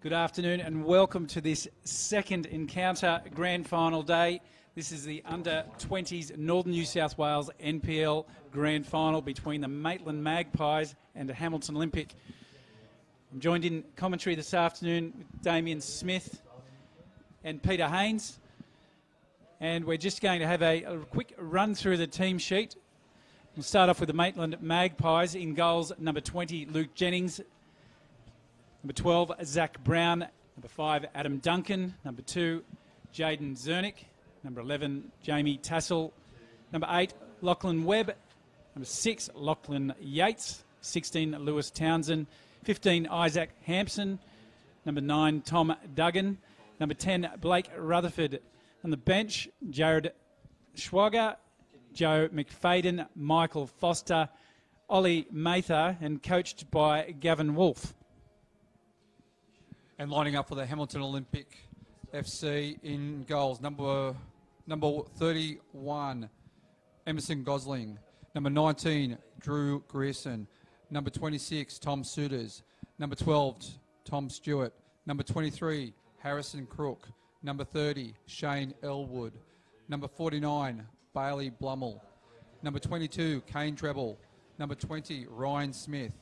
Good afternoon and welcome to this second encounter grand final day. This is the Under-20s Northern New South Wales NPL grand final between the Maitland Magpies and the Hamilton Olympic. I'm joined in commentary this afternoon with Damien Smith and Peter Haynes. And we're just going to have a quick run through the team sheet. We'll start off with the Maitland Magpies. In goals, number 20, Luke Jennings. Number 12, Zach Brown. Number 5, Adam Duncan. Number 2, Jaden Zernick. Number 11, Jamie Tassel. Number 8, Lachlan Webb. Number 6, Lachlan Yates. 16, Lewis Townsend. 15, Isaac Hampson. Number 9, Tom Duggan. Number 10, Blake Rutherford. On the bench, Jared Schwager, Joe McFadden, Michael Foster, Ollie Mather, and coached by Gavin Wolfe. And lining up for the Hamilton Olympic FC in goals, number 31, Emerson Gosling. Number 19, Drew Grierson. Number 26, Tom Souters. Number 12, Tom Stewart. Number 23, Harrison Crook. Number 30, Shane Elwood. Number 49, Bailey Blummel. Number 22, Kane Treble. Number 20, Ryan Smith.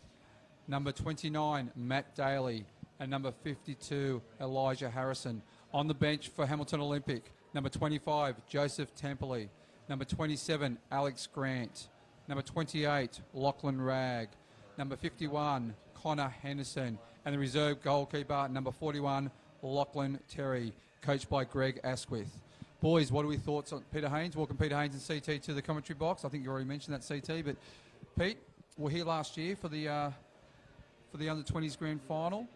Number 29, Matt Daly. And number 52, Elijah Harrison. On the bench for Hamilton Olympic, number 25, Joseph Temperley. Number 27, Alex Grant. Number 28, Lachlan Ragg. Number 51, Connor Henderson. And the reserve goalkeeper, number 41, Lachlan Terry, coached by Greg Asquith. Boys, what are we thoughts on Peter Haynes? Welcome Peter Haynes and CT to the commentary box. I think you already mentioned that, CT, but Pete, we're here last year for the Under-20s grand final.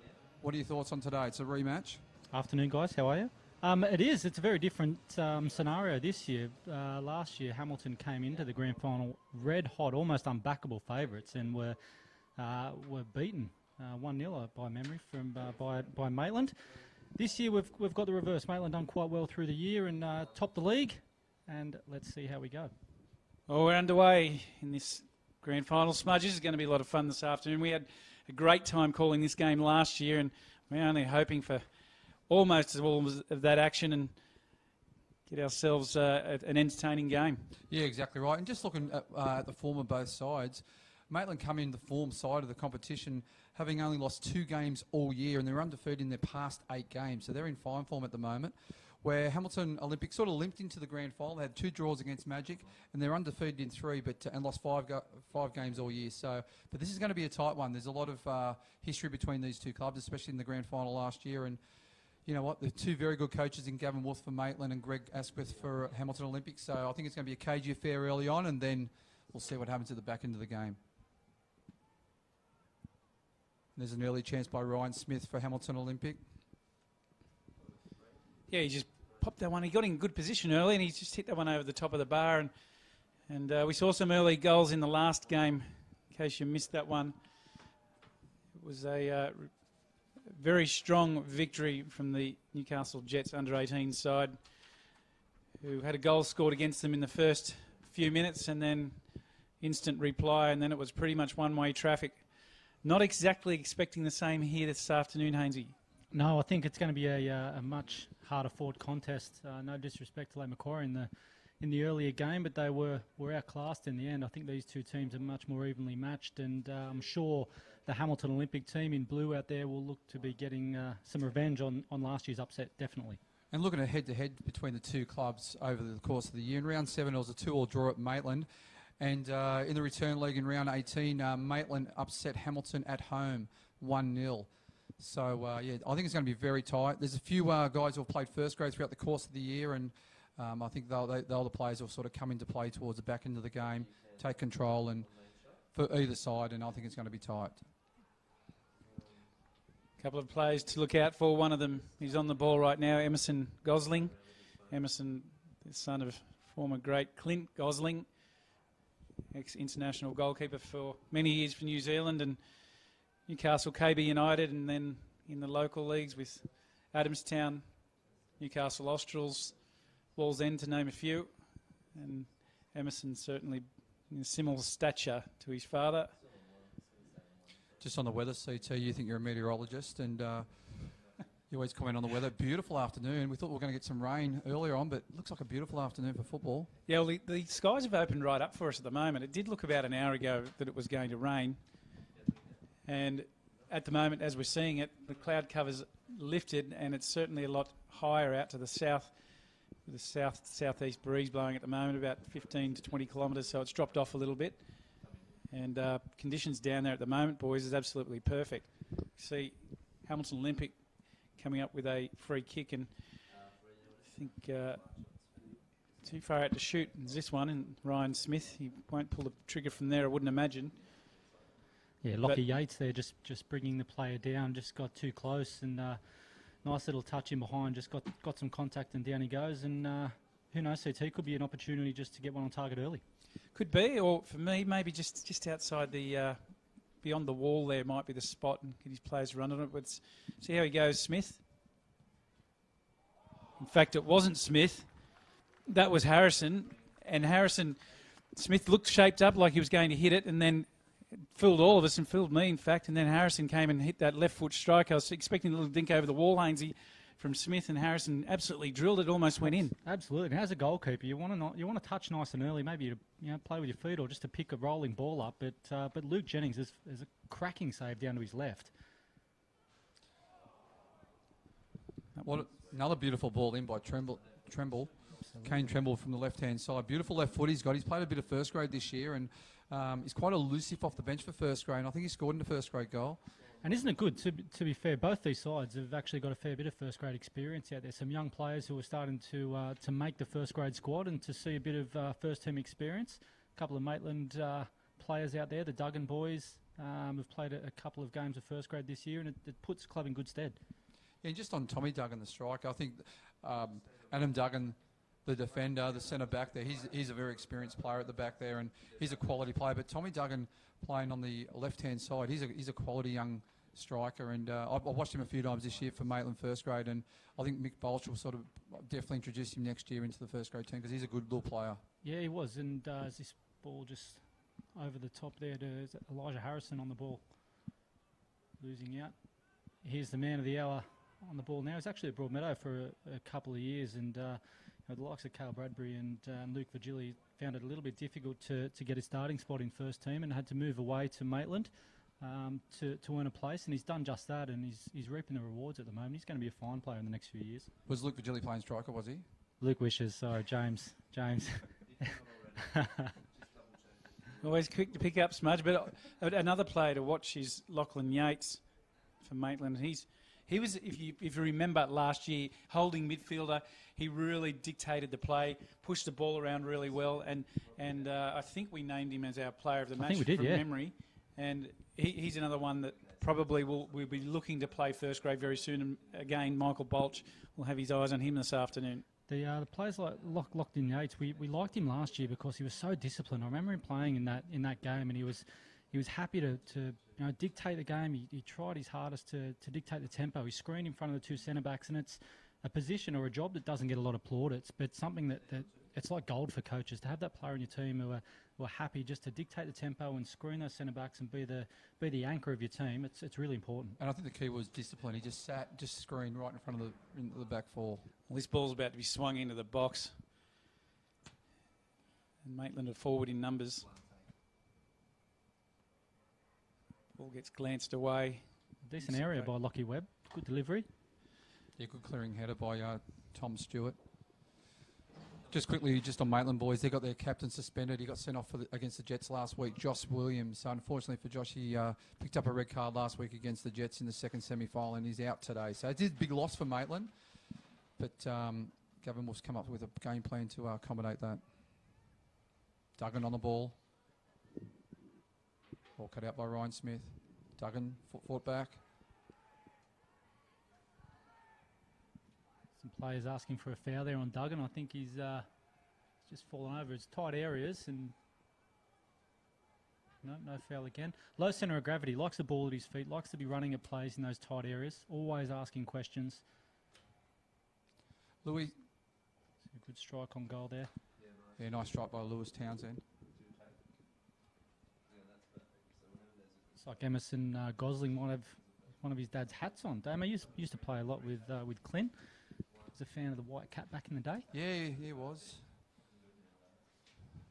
What are your thoughts on today? It's a rematch. Afternoon, guys. How are you? It is. It's a very different scenario this year. Last year, Hamilton came into the grand final red hot, almost unbackable favourites, and were beaten 1-0 by memory from by Maitland. This year, we've got the reverse. Maitland done quite well through the year and topped the league. And let's see how we go. Well, we're underway in this grand final. Smudges is going to be a lot of fun this afternoon. We had a great time calling this game last year, and we're only hoping for almost all of that action and get ourselves an entertaining game. Yeah, exactly right. And just looking at the form of both sides, Maitland come in the form side of the competition, having only lost 2 games all year, and they're undefeated in their past 8 games, so they're in fine form at the moment. Where Hamilton Olympic sort of limped into the grand final. They had 2 draws against Magic, and they're undefeated in 3, and lost 5 games all year. So, but this is going to be a tight one. There's a lot of history between these 2 clubs, especially in the grand final last year. And you know what? The 2 very good coaches in Gavin Wolfe for Maitland and Greg Asquith for Hamilton Olympic. So I think it's going to be a cagey affair early on, and then we'll see what happens at the back end of the game. There's an early chance by Ryan Smith for Hamilton Olympic. Yeah, he just popped that one. He got in good position early, and he just hit that one over the top of the bar. And we saw some early goals in the last game, in case you missed that one. It was a very strong victory from the Newcastle Jets under-18 side, who had a goal scored against them in the first few minutes, and then instant reply, and then it was pretty much one-way traffic. Not exactly expecting the same here this afternoon, Hainsey. No, I think it's going to be a much harder fought contest. No disrespect to Lake Macquarie in the earlier game, but they were outclassed in the end. I think these 2 teams are much more evenly matched, and I'm sure the Hamilton Olympic team in blue out there will look to be getting some revenge on last year's upset, definitely. And looking at head-to-head between the 2 clubs over the course of the year, in round 7 it was a 2-2 draw at Maitland. And in the return leg in round 18, Maitland upset Hamilton at home 1-0. So, yeah, I think it's going to be very tight. There's a few guys who have played first grade throughout the course of the year, and I think the players will sort of come into play towards the back end of the game, take control and for either side, and I think it's going to be tight. A couple of players to look out for. One of them is on the ball right now, Emerson Gosling. Emerson, the son of former great Clint Gosling, ex-international goalkeeper for many years for New Zealand and Newcastle KB United, and then in the local leagues with Adamstown, Newcastle Australs, Wallsend, to name a few. And Emerson certainly in a similar stature to his father. Just on the weather, CT, you think you're a meteorologist, and You always comment on the weather. Beautiful afternoon. We thought we were going to get some rain earlier on, but it looks like a beautiful afternoon for football. Yeah, well, the skies have opened right up for us at the moment. It did look about an hour ago that it was going to rain. And at the moment, as we're seeing it, the cloud cover's lifted, and it's certainly a lot higher out to the south, with the southeast breeze blowing at the moment, about 15 to 20 kilometres, so it's dropped off a little bit. And conditions down there at the moment, boys, is absolutely perfect. See Hamilton Olympic coming up with a free kick, and I think too far out to shoot is this one, and Ryan Smith, he won't pull the trigger from there, I wouldn't imagine. Yeah, Lachlan Yates there just bringing the player down, just got too close, and nice little touch in behind, just got some contact, and down he goes, and who knows, CT, could be an opportunity just to get one on target early. Could be, or for me, maybe just outside the, beyond the wall there might be the spot, and get his players run on it. Let's see how he goes, Smith. In fact, it wasn't Smith. That was Harrison. And Smith looked shaped up like he was going to hit it, and then fooled all of us and fooled me, in fact. And then Harrison came and hit that left foot strike. I was expecting a little dink over the wall, Hainsey, from Smith, and Harrison absolutely drilled it, almost went in. Absolutely. And as a goalkeeper, you want to touch nice and early, maybe to play with your feet or just to pick a rolling ball up. But Luke Jennings is a cracking save down to his left. Another beautiful ball in by Tremble. Kane Tremble from the left-hand side. Beautiful left foot he's got. He's played a bit of first grade this year, and he's quite elusive off the bench for first grade. And I think he scored in the first grade goal. And isn't it good, to be fair, both these sides have actually got a fair bit of first grade experience out there. Some young players who are starting to make the first grade squad and to see a bit of first team experience. A couple of Maitland players out there, the Duggan boys, have played a couple of games of first grade this year, and it puts the club in good stead. Yeah, and just on Tommy Duggan, the striker, I think Adam Duggan, the defender, the centre back there, he's a very experienced player at the back there, and he's a quality player. But Tommy Duggan playing on the left-hand side, he's a quality young striker, and I've watched him a few times this year for Maitland first grade, and I think Mick Bolch will sort of definitely introduce him next year into the first grade team because he's a good little player. Yeah, he was, and as this ball just over the top there to Elijah Harrison on the ball, losing out. Here's the man of the hour on the ball now. He's actually at Broadmeadow for a couple of years, and the likes of Cale Bradbury and Luke Virgili found it a little bit difficult to get his starting spot in first team and had to move away to Maitland to earn a place, and he's done just that, and he's reaping the rewards at the moment. He's going to be a fine player in the next few years. Was Luke Virgili playing striker, was he? Luke wishes, sorry, James. Always quick to pick up, Smudge, but another player to watch is Lachlan Yates for Maitland. He was, if you remember last year, holding midfielder. He really dictated the play, pushed the ball around really well, and I think we named him as our player of the match from memory. And he's another one that probably will be looking to play first grade very soon. And again, Michael Bolch will have his eyes on him this afternoon. The players like Lachlan Yates, we liked him last year because he was so disciplined. I remember him playing in that game, and he was happy to dictate the game. He tried his hardest to dictate the tempo. He screened in front of the two centre backs, and it's a position or a job that doesn't get a lot of plaudits, but something that it's like gold for coaches to have that player in your team who are happy just to dictate the tempo and screen those centre backs and be the anchor of your team. It's really important. And I think the key was discipline. He just screened right in front of the back four. Well, this ball's about to be swung into the box, and Maitland are forward in numbers. Ball gets glanced away. Decent area by Lockie Webb. Good delivery. Yeah, good clearing header by Tom Stewart. Just quickly, just on Maitland boys, they got their captain suspended. He got sent off against the Jets last week. Josh Williams. So unfortunately for Josh, he picked up a red card last week against the Jets in the second semi-final, and he's out today. So it is a big loss for Maitland, but Gavin will come up with a game plan to accommodate that. Duggan on the ball. Ball cut out by Ryan Smith. Duggan, foot back. Some players asking for a foul there on Duggan. I think he's just fallen over. It's tight areas, and no foul again. Low centre of gravity, likes the ball at his feet, likes to be running at plays in those tight areas, always asking questions. Louis. A good strike on goal there. Yeah, nice strike by Lewis Townsend. It's like Emerson Gosling might have one of his dad's hats on. Damo used to play a lot with Clint. Was a fan of the white cap back in the day. Yeah, he was.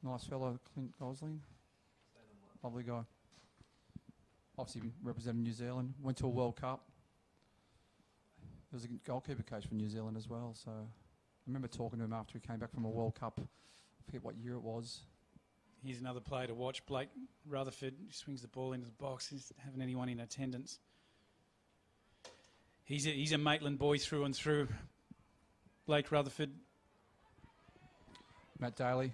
Nice fellow, Clint Gosling. Lovely guy. Obviously represented New Zealand. Went to a World Cup. He was a goalkeeper coach for New Zealand as well. So I remember talking to him after he came back from a World Cup. I forget what year it was. Here's another player to watch. Blake Rutherford swings the ball into the box. He's having anyone in attendance. He's a Maitland boy through and through. Blake Rutherford. Matt Daly.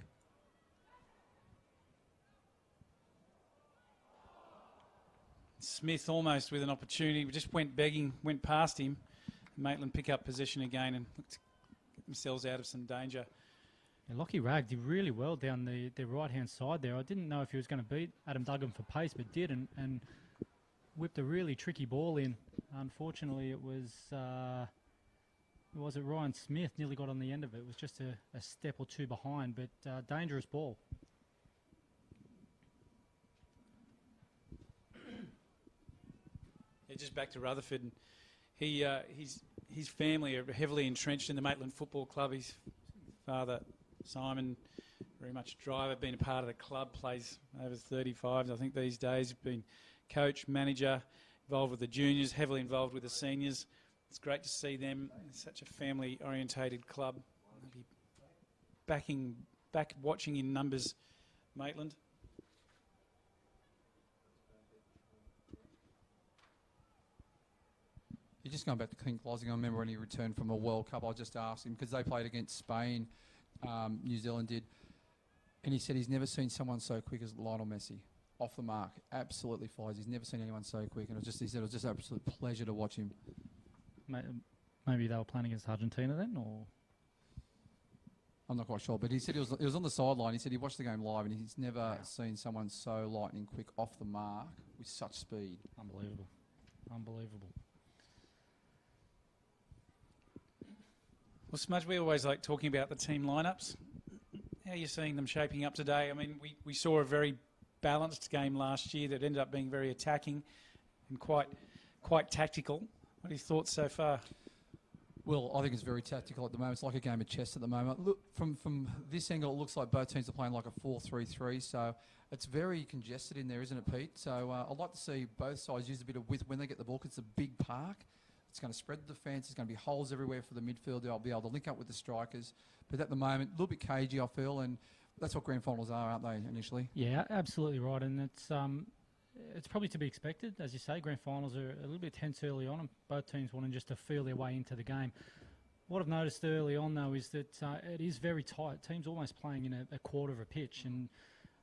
Smith almost with an opportunity. Just went begging, went past him. Maitland pick up possession again and looked to get themselves out of some danger. Yeah, Lockie Ragg did really well down the right-hand side there. I didn't know if he was going to beat Adam Duggan for pace, but did, and whipped a really tricky ball in. Unfortunately, it was Ryan Smith nearly got on the end of it. It was just a step or two behind, but dangerous ball. Yeah, just back to Rutherford. His family are heavily entrenched in the Maitland Football Club. His father, Simon, very much a driver, been a part of the club, plays over 35s, I think, these days. Been coach, manager, involved with the juniors, heavily involved with the seniors. It's great to see them. It's such a family-orientated club. Maybe back watching in numbers, Maitland. You're just going back to Clint Gosling. I remember when he returned from a World Cup, I just asked him, because they played against Spain, New Zealand did, and he said he's never seen someone so quick as Lionel Messi. Off the mark, absolutely flies. He's never seen anyone so quick, and he said it was just an absolute pleasure to watch him. Maybe they were playing against Argentina then, or? I'm not quite sure, but he said he was on the sideline. He said he watched the game live, and he's never seen someone so lightning quick off the mark with such speed. Unbelievable. Unbelievable. Well, Smudge, we always like talking about the team lineups. How are you seeing them shaping up today? I mean, we saw a very balanced game last year that ended up being very attacking and quite tactical. What are your thoughts so far? Well, I think it's very tactical at the moment. It's like a game of chess at the moment. Look, from this angle, it looks like both teams are playing like a 4-3-3, so it's very congested in there, isn't it, Pete? So I'd like to see both sides use a bit of width when they get the ball, 'cause it's a big park. It's going to spread the defence. There's going to be holes everywhere for the midfield. They'll be able to link up with the strikers. But at the moment, a little bit cagey, I feel, and that's what grand finals are, aren't they, initially? Yeah, absolutely right. And it's probably to be expected. As you say, grand finals are a little bit tense early on, and both teams wanting just to feel their way into the game. What I've noticed early on, though, is that it is very tight. Teams almost playing in a quarter of a pitch, and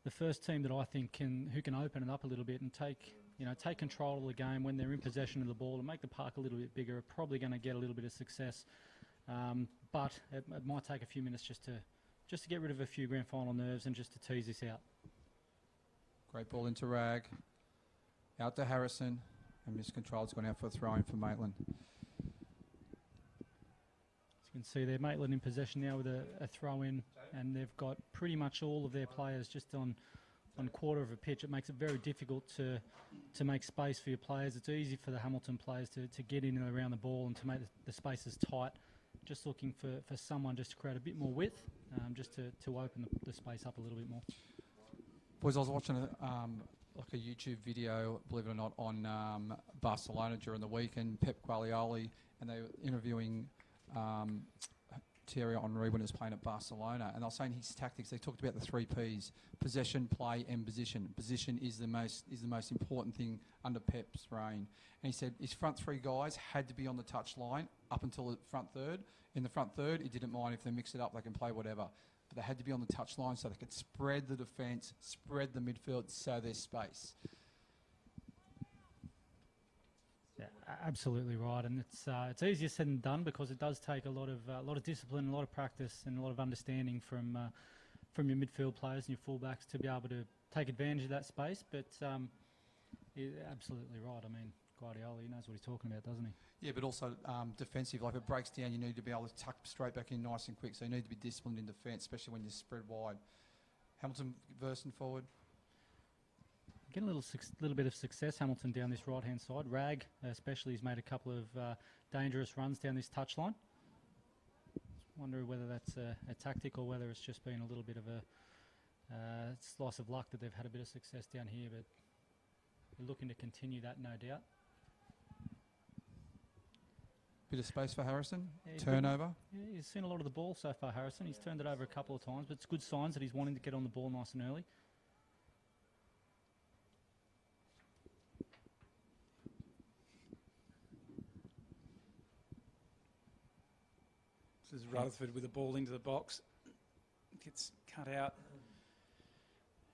the first team that I think who can open it up a little bit and take control of the game when they're in possession of the ball and make the park a little bit bigger are probably going to get a little bit of success. But it might take a few minutes just to get rid of a few grand final nerves and just to tease this out. Great ball into Rag. Out to Harrison. And miscontrol. It's gone out for a throw-in for Maitland. As you can see there, Maitland in possession now with a throw-in, and they've got pretty much all of their players just on quarter of a pitch. It makes it very difficult to make space for your players. It's easy for the Hamilton players to get in and around the ball and to make the spaces tight. Just looking for someone just to create a bit more width, just to open the space up a little bit more. Boys, I was watching a YouTube video, believe it or not, on Barcelona during the week, and Pep Guardiola, and they were interviewing Thierry Henry when he was playing at Barcelona, and I was saying his tactics. They talked about the 3 Ps: possession, play, and position. Position is the most important thing under Pep's reign. And he said his front 3 guys had to be on the touch line up until the front third. In the front third, he didn't mind if they mix it up; they can play whatever. But they had to be on the touch line so they could spread the defence, spread the midfield, so there's space. Yeah, absolutely right, and it's easier said than done because it does take a lot of discipline, a lot of practice, and a lot of understanding from your midfield players and your fullbacks to be able to take advantage of that space. But you're absolutely right. I mean, Guardiola, he knows what he's talking about, doesn't he? Yeah, but also defensive. Like if it breaks down, you need to be able to tuck straight back in nice and quick. So you need to be disciplined in defence, especially when you're spread wide. Hamilton versing forward. getting a little bit of success, Hamilton, down this right-hand side. Rag, especially, has made a couple of dangerous runs down this touchline. Wonder whether that's a tactic or whether it's just been a little bit of a slice of luck that they've had a bit of success down here, but they're looking to continue that, no doubt. Bit of space for Harrison. Yeah, Turnover. Yeah, he's seen a lot of the ball so far, Harrison. He's turned it over a couple of times, but it's good signs that he's wanting to get on the ball nice and early. This is Rutherford with the ball into the box. Gets cut out.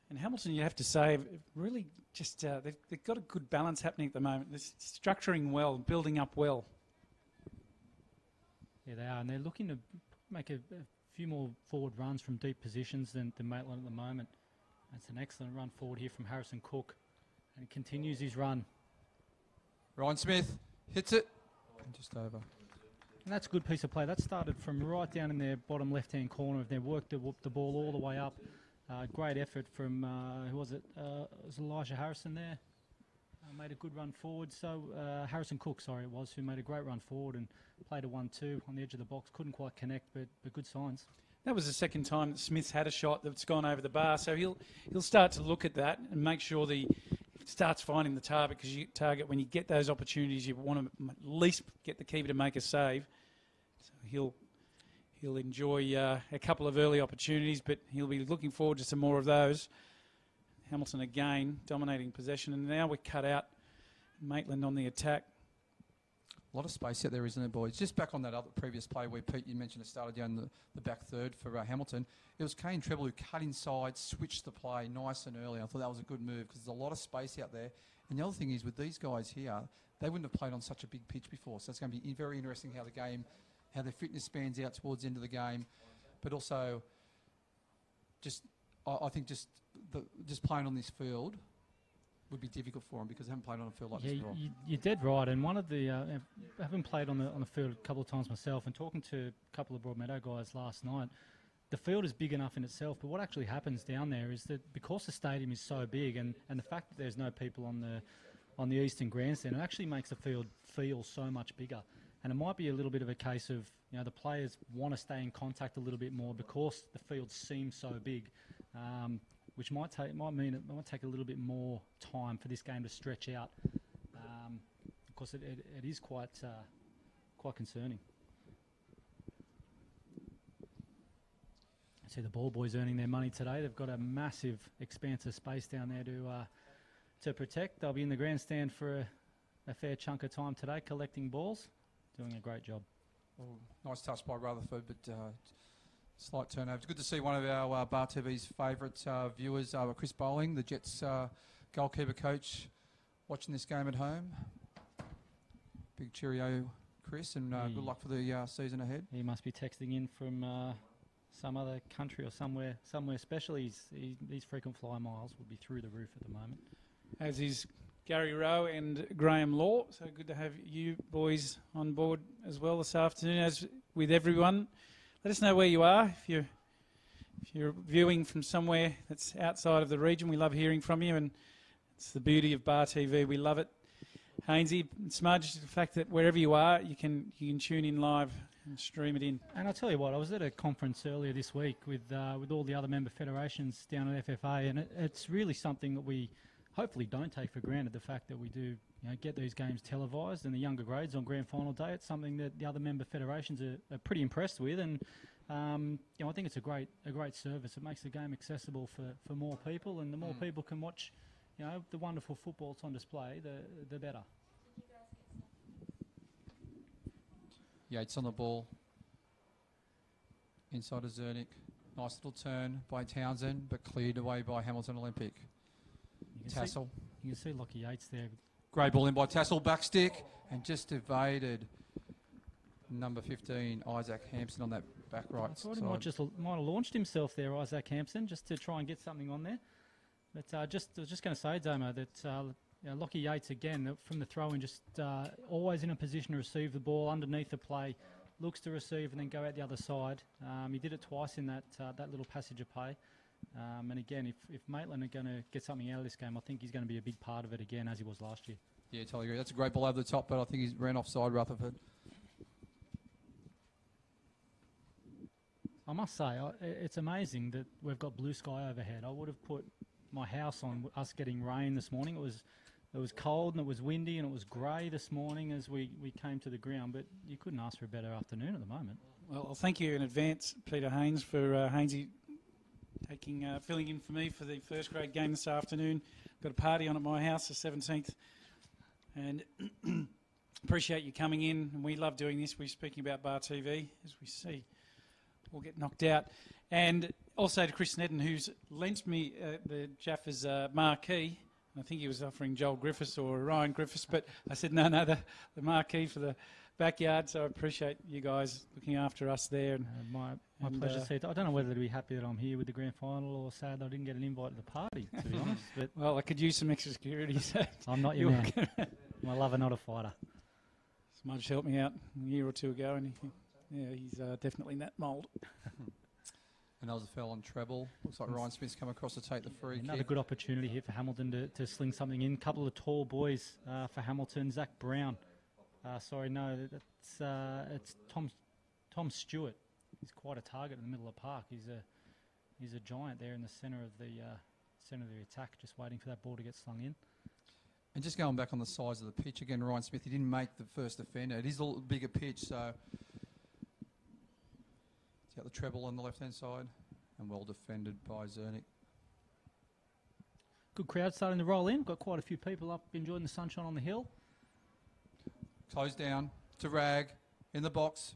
And Hamilton, you have to say, really just they've got a good balance happening at the moment. They're structuring well, building up well. Yeah, they are, and they're looking to make a few more forward runs from deep positions than Maitland at the moment. That's an excellent run forward here from Harrison Cook, and he continues his run. Ryan Smith hits it. And just over. And that's a good piece of play. That started from right down in their bottom left-hand corner. They've worked the ball all the way up. Great effort from, who was it? It was Elijah Harrison there. Made a good run forward. So Harrison Cook, sorry, it was, who made a great run forward and played a 1-2 on the edge of the box. Couldn't quite connect, but good signs. That was the second time that Smith's had a shot that's gone over the bar. So he'll start to look at that and make sure that he starts finding the target, because when you get those opportunities, you want to at least get the keeper to make a save. So he'll enjoy a couple of early opportunities, but he'll be looking forward to some more of those. Hamilton again dominating possession, and now we're cut out. Maitland on the attack. A lot of space out there, isn't it, boys? Just back on that other previous play where Pete, you mentioned it started down the back third for Hamilton. It was Kane Treble who cut inside, switched the play nice and early. I thought that was a good move because there's a lot of space out there. And the other thing is with these guys here, they wouldn't have played on such a big pitch before. So it's going to be very interesting how their fitness spans out towards the end of the game. But also, I think just playing on this field would be difficult for them because they haven't played on a field like this before. You're dead right. And one of the, I haven't played on the field a couple of times myself, and talking to a couple of Broadmeadow guys last night, the field is big enough in itself, but what actually happens down there is that because the stadium is so big and the fact that there's no people on the eastern grandstand, it actually makes the field feel so much bigger. And it might be a little bit of a case of, the players want to stay in contact a little bit more because the field seems so big, which might mean it might take a little bit more time for this game to stretch out, because it is quite concerning. I see the ball boys earning their money today. They've got a massive expanse of space down there to protect. They'll be in the grandstand for a fair chunk of time today, collecting balls, doing a great job. Oh, nice touch by Rutherford, but slight turnover. It's good to see one of our Bar TV's favourite viewers, Chris Bowling, the Jets goalkeeper coach, watching this game at home. Big cheerio, Chris, and good luck for the season ahead. He must be texting in from some other country or somewhere special. These frequent flyer miles would be through the roof at the moment. As is Gary Rowe and Graham Law. So good to have you boys on board as well this afternoon. As with everyone, let us know where you are. If you're viewing from somewhere that's outside of the region, we love hearing from you, and it's the beauty of Bar TV. We love it. Hainsey, Smudge, the fact that wherever you are, you can tune in live and stream it in. And I'll tell you what, I was at a conference earlier this week with all the other member federations down at FFA, and it's really something that we hopefully don't take for granted, the fact that we do get these games televised and the younger grades on grand final day. It's something that the other member federations are pretty impressed with, and I think it's a great service. It makes the game accessible for more people, and the more people can watch the wonderful football that's on display, the better. Yates on the ball. Inside of Zernick. Nice little turn by Townsend, but cleared away by Hamilton Olympic. Tassel. You can see Lachlan Yates there. Great ball in by Tassel, back stick, and just evaded number 15, Isaac Hampson, on that back right side. He might have launched himself there, Isaac Hampson, just to try and get something on there. But I was just going to say, Domo, that Lachlan Yates, again, from the throw-in, just always in a position to receive the ball underneath the play, looks to receive and then go out the other side. He did it twice in that little passage of play. And again, if Maitland are going to get something out of this game, I think he's going to be a big part of it again, as he was last year. Yeah, totally agree. That's a great ball over the top, but I think he ran offside, Rutherford. I must say, it's amazing that we've got blue sky overhead. I would have put my house on us getting rain this morning. It was cold and it was windy and it was grey this morning as we came to the ground, but you couldn't ask for a better afternoon at the moment. Well, I'll thank you in advance, Peter Haynes, for Hainesy filling in for me for the first grade game this afternoon. Got a party on at my house, the 17th, and appreciate you coming in. And we love doing this. We're speaking about Bar TV, as we see we'll get knocked out. And also to Chris Nedden, who's lent me the Jaffers marquee. I think he was offering Joel Griffiths or Ryan Griffiths, but I said, no, the marquee for the backyard. So I appreciate you guys looking after us there. And, my pleasure, Seth. I don't know whether to be happy that I'm here with the grand final or sad that I didn't get an invite to the party, to be honest. But well, I could use some extra security. So I'm not your man. I'm a lover, not a fighter. Smudge helped me out a year or two ago, and he's definitely in that mould. And that was a foul on treble. Looks like Ryan Smith's come across to take the free Another kick. good opportunity here for Hamilton to sling something in. Couple of tall boys for Hamilton. Zach Brown. It's Tom Stewart. He's quite a target in the middle of the park. He's a giant there in the centre of the attack, just waiting for that ball to get slung in. And just going back on the size of the pitch again, Ryan Smith, he didn't make the first defender. It is a little bigger pitch, so he's got the treble on the left-hand side and well defended by Zernick. Good crowd starting to roll in. Got quite a few people up enjoying the sunshine on the hill. Close down to Rag in the box.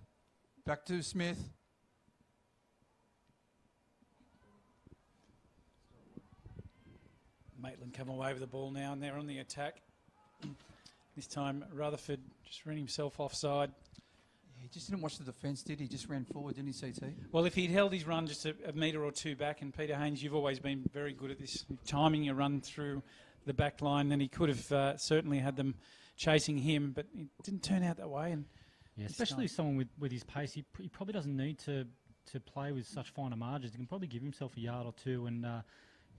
Back to Smith. Maitland come away with the ball now, and they're on the attack. This time Rutherford just ran himself offside. Yeah, he just didn't watch the defence, did he? Just ran forward, didn't he, CT? Well, if he'd held his run just a metre or two back, and Peter Haynes, you've always been very good at this, timing your run through the back line, then he could have certainly had them chasing him, but it didn't turn out that way. And yeah, especially someone with his pace, he probably doesn't need to play with such finer margins. He can probably give himself a yard or two and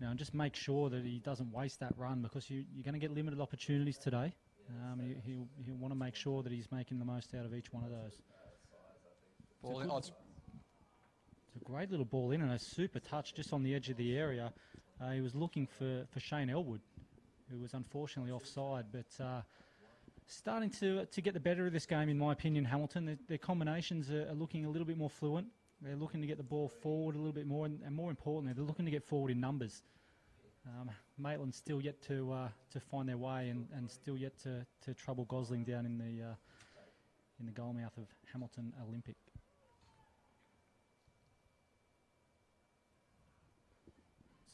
and just make sure that he doesn't waste that run, because you're going to get limited opportunities today. He'll want to make sure that he's making the most out of each one of those. It's a great little ball in and a super touch just on the edge of the area. He was looking for Shane Elwood, who was unfortunately offside, but starting to get the better of this game, in my opinion, Hamilton. Their combinations are looking a little bit more fluent. They're looking to get the ball forward a little bit more, and more importantly, they're looking to get forward in numbers. Maitland's still yet to find their way, and still yet to trouble Gosling down in the goalmouth of Hamilton Olympic.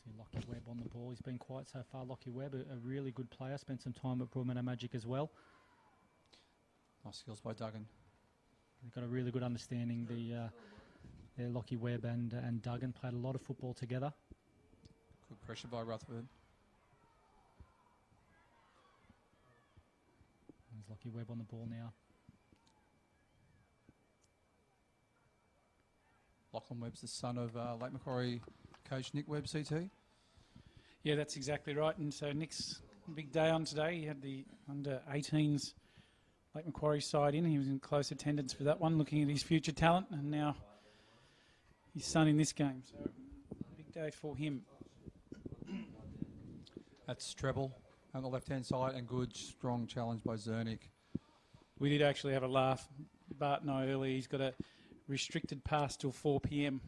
See Lockie Webb on the ball. He's been quiet so far. Lockie Webb, a really good player. Spent some time at Broadmeadow Magic as well. Nice skills by Duggan. They've got a really good understanding. Lockie Webb and Duggan played a lot of football together. Good pressure by Rutherford. There's Lockie Webb on the ball now. Lachlan Webb's the son of Lake Macquarie coach Nick Webb, CT. yeah, that's exactly right. And so Nick's big day on today. He had the under-18s Lake Macquarie side in. He was in close attendance for that one, looking at his future talent, and now his son in this game. So big day for him. That's treble on the left-hand side, and good, strong challenge by Zernick. We did actually have a laugh, Bart and I, earlier. He's got a restricted pass till 4 p.m.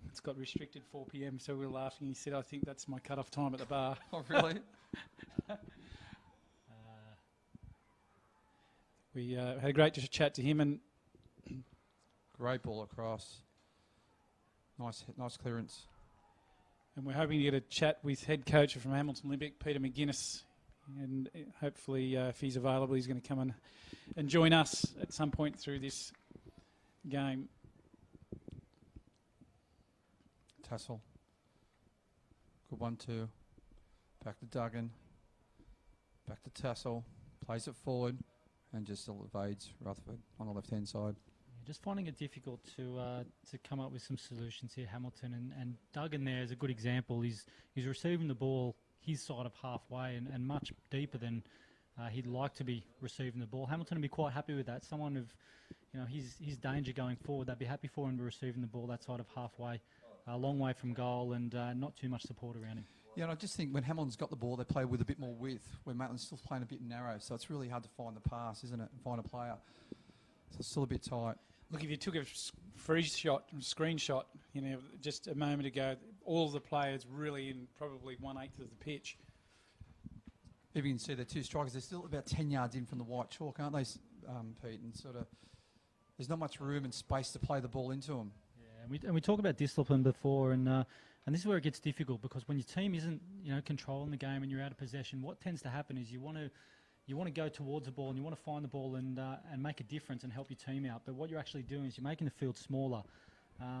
It's got restricted 4 p.m, so we were laughing. He said, I think that's my cut-off time at the bar. Oh, really? We had a great chat to him, and Great ball across. Nice clearance. And we're hoping to get a chat with head coach from Hamilton Olympic, Peter McGuinness. And hopefully, if he's available, he's going to come and join us at some point through this game. Tassel. Good 1-2. Back to Duggan. Back to Tassel. Plays it forward and just evades Rutherford on the left-hand side. just finding it difficult to come up with some solutions here, Hamilton. And Duggan there is a good example. He's receiving the ball his side of halfway and much deeper than he'd like to be receiving the ball. Hamilton would be quite happy with that. Someone of, his danger going forward, they'd be happy for him to be receiving the ball that side of halfway, a long way from goal and not too much support around him. Yeah, and I just think when Hamilton's got the ball, they play with a bit more width, where Maitland's still playing a bit narrow. So it's really hard to find the pass, isn't it, and find a player. So it's still a bit tight. Look, if you took a screenshot, just a moment ago, all of the players really in probably 1/8 of the pitch. Even you can see the two strikers, they're still about 10 yards in from the white chalk, aren't they, Pete? And sort of, there's not much room and space to play the ball into them. Yeah, and we talked about discipline before, and this is where it gets difficult, because when your team isn't, controlling the game and you're out of possession, what tends to happen is you want to go towards the ball and you want to find the ball and make a difference and help your team out. But what you're actually doing is you're making the field smaller.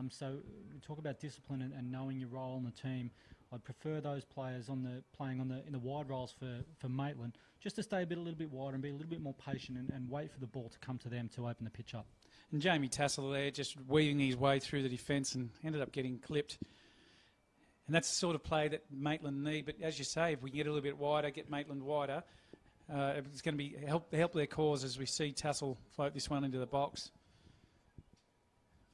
So we talk about discipline and knowing your role in the team. I'd prefer those players playing in the wide roles for Maitland, just to stay a little bit wider and be a little bit more patient and wait for the ball to come to them to open the pitch up. And Jamie Tassel there just weaving his way through the defence and ended up getting clipped. And that's the sort of play that Maitland need. But as you say, if we can get a little bit wider, get Maitland wider, it's going to be help their cause as we see Tassel float this one into the box.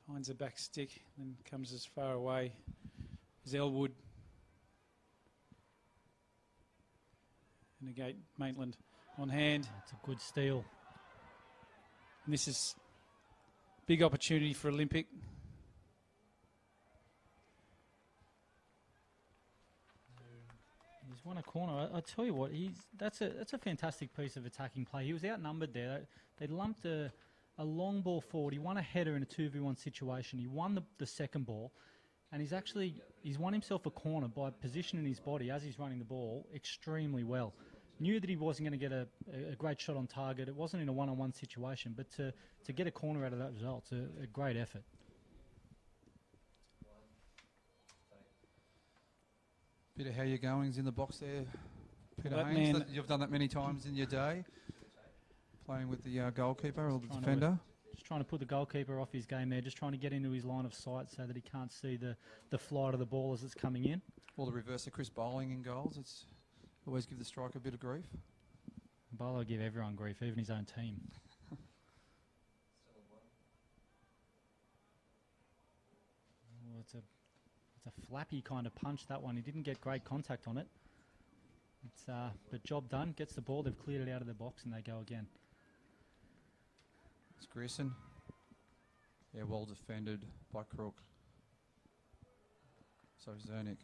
Finds the back stick and comes as far away as Elwood. And again, Maitland on hand. That's a good steal. And this is big opportunity for Olympic. He's won a corner. I tell you what, that's a fantastic piece of attacking play. He was outnumbered there. They lumped a long ball forward. He won a header in a 2v1 situation. He won the second ball, and he's won himself a corner by positioning his body as he's running the ball extremely well. Knew that he wasn't going to get a great shot on target. It wasn't in a one-on-one situation, but to get a corner out of that result, it's a great effort. Bit of how you're goings in the box there, Peter That Haynes. man- You've done that many times in your day, playing with the goalkeeper or the defender. Just trying to put the goalkeeper off his game there, just trying to get into his line of sight so that he can't see the flight of the ball as it's coming in. Or the reverse of Chris Bowling in goals. It's always give the striker a bit of grief. Bolo give everyone grief, even his own team. Oh, it's a flappy kind of punch, that one. He didn't get great contact on it. It's but job done. Gets the ball. They've cleared it out of the box and they go again. It's Grierson. Yeah, well defended by Crook. So Zernick.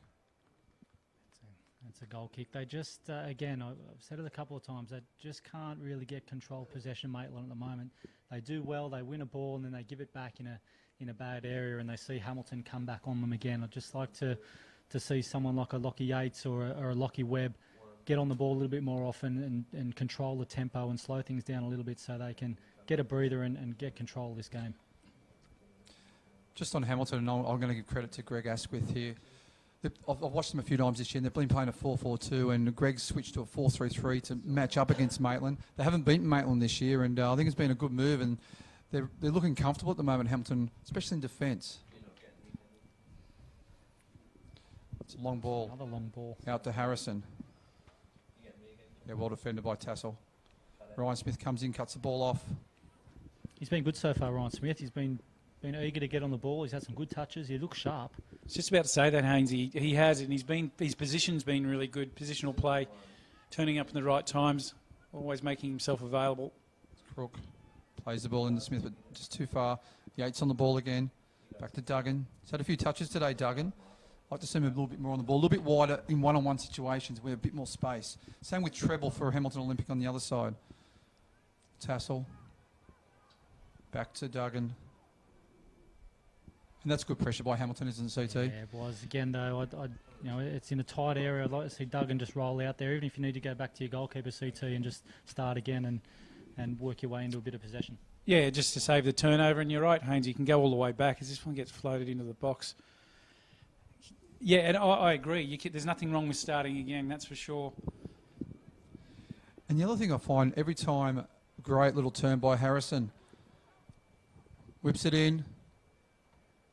It's a goal kick. They just, again, I've said it a couple of times, they just can't really get control possession, Maitland, at the moment. They do well, they win a ball, and then they give it back in a bad area, and they see Hamilton come back on them again. I'd just like to see someone like a Lachlan Yates or a Lachie Webb get on the ball a little bit more often and control the tempo and slow things down a little bit so they can get a breather and get control of this game. Just on Hamilton, and I'm going to give credit to Greg Asquith here. I've watched them a few times this year, and they've been playing a 4-4-2, and Greg's switched to a 4-3-3 to match up against Maitland. They haven't beaten Maitland this year, and I think it's been a good move, and they're looking comfortable at the moment, Hamilton, especially in defence. It's a long ball. Another long ball. Out to Harrison. Yeah, well defended by Tassel. Ryan Smith comes in, cuts the ball off. He's been good so far, Ryan Smith. He's been eager to get on the ball. He's had some good touches. He looks sharp. I was just about to say that, Haynes. He has, and his position's been really good. Positional play, turning up in the right times, always making himself available. Crook plays the ball into Smith, but just too far. Yates on the ball again. Back to Duggan. He's had a few touches today, Duggan. I'd like to see him a little bit more on the ball, a little bit wider in one-on-one situations with a bit more space. Same with treble for Hamilton Olympic on the other side. Tassel. Back to Duggan. And that's good pressure by Hamilton, isn't it, CT? Yeah, it was. Again, though, it's in a tight area. I'd like to see Duggan just roll out there, even if you need to go back to your goalkeeper, CT, and just start again and work your way into a bit of possession. Yeah, just to save the turnover. And you're right, Haynes, you can go all the way back as this one gets floated into the box. Yeah, and I agree. There's nothing wrong with starting again, that's for sure. And the other thing I find, every time, great little turn by Harrison. Whips it in.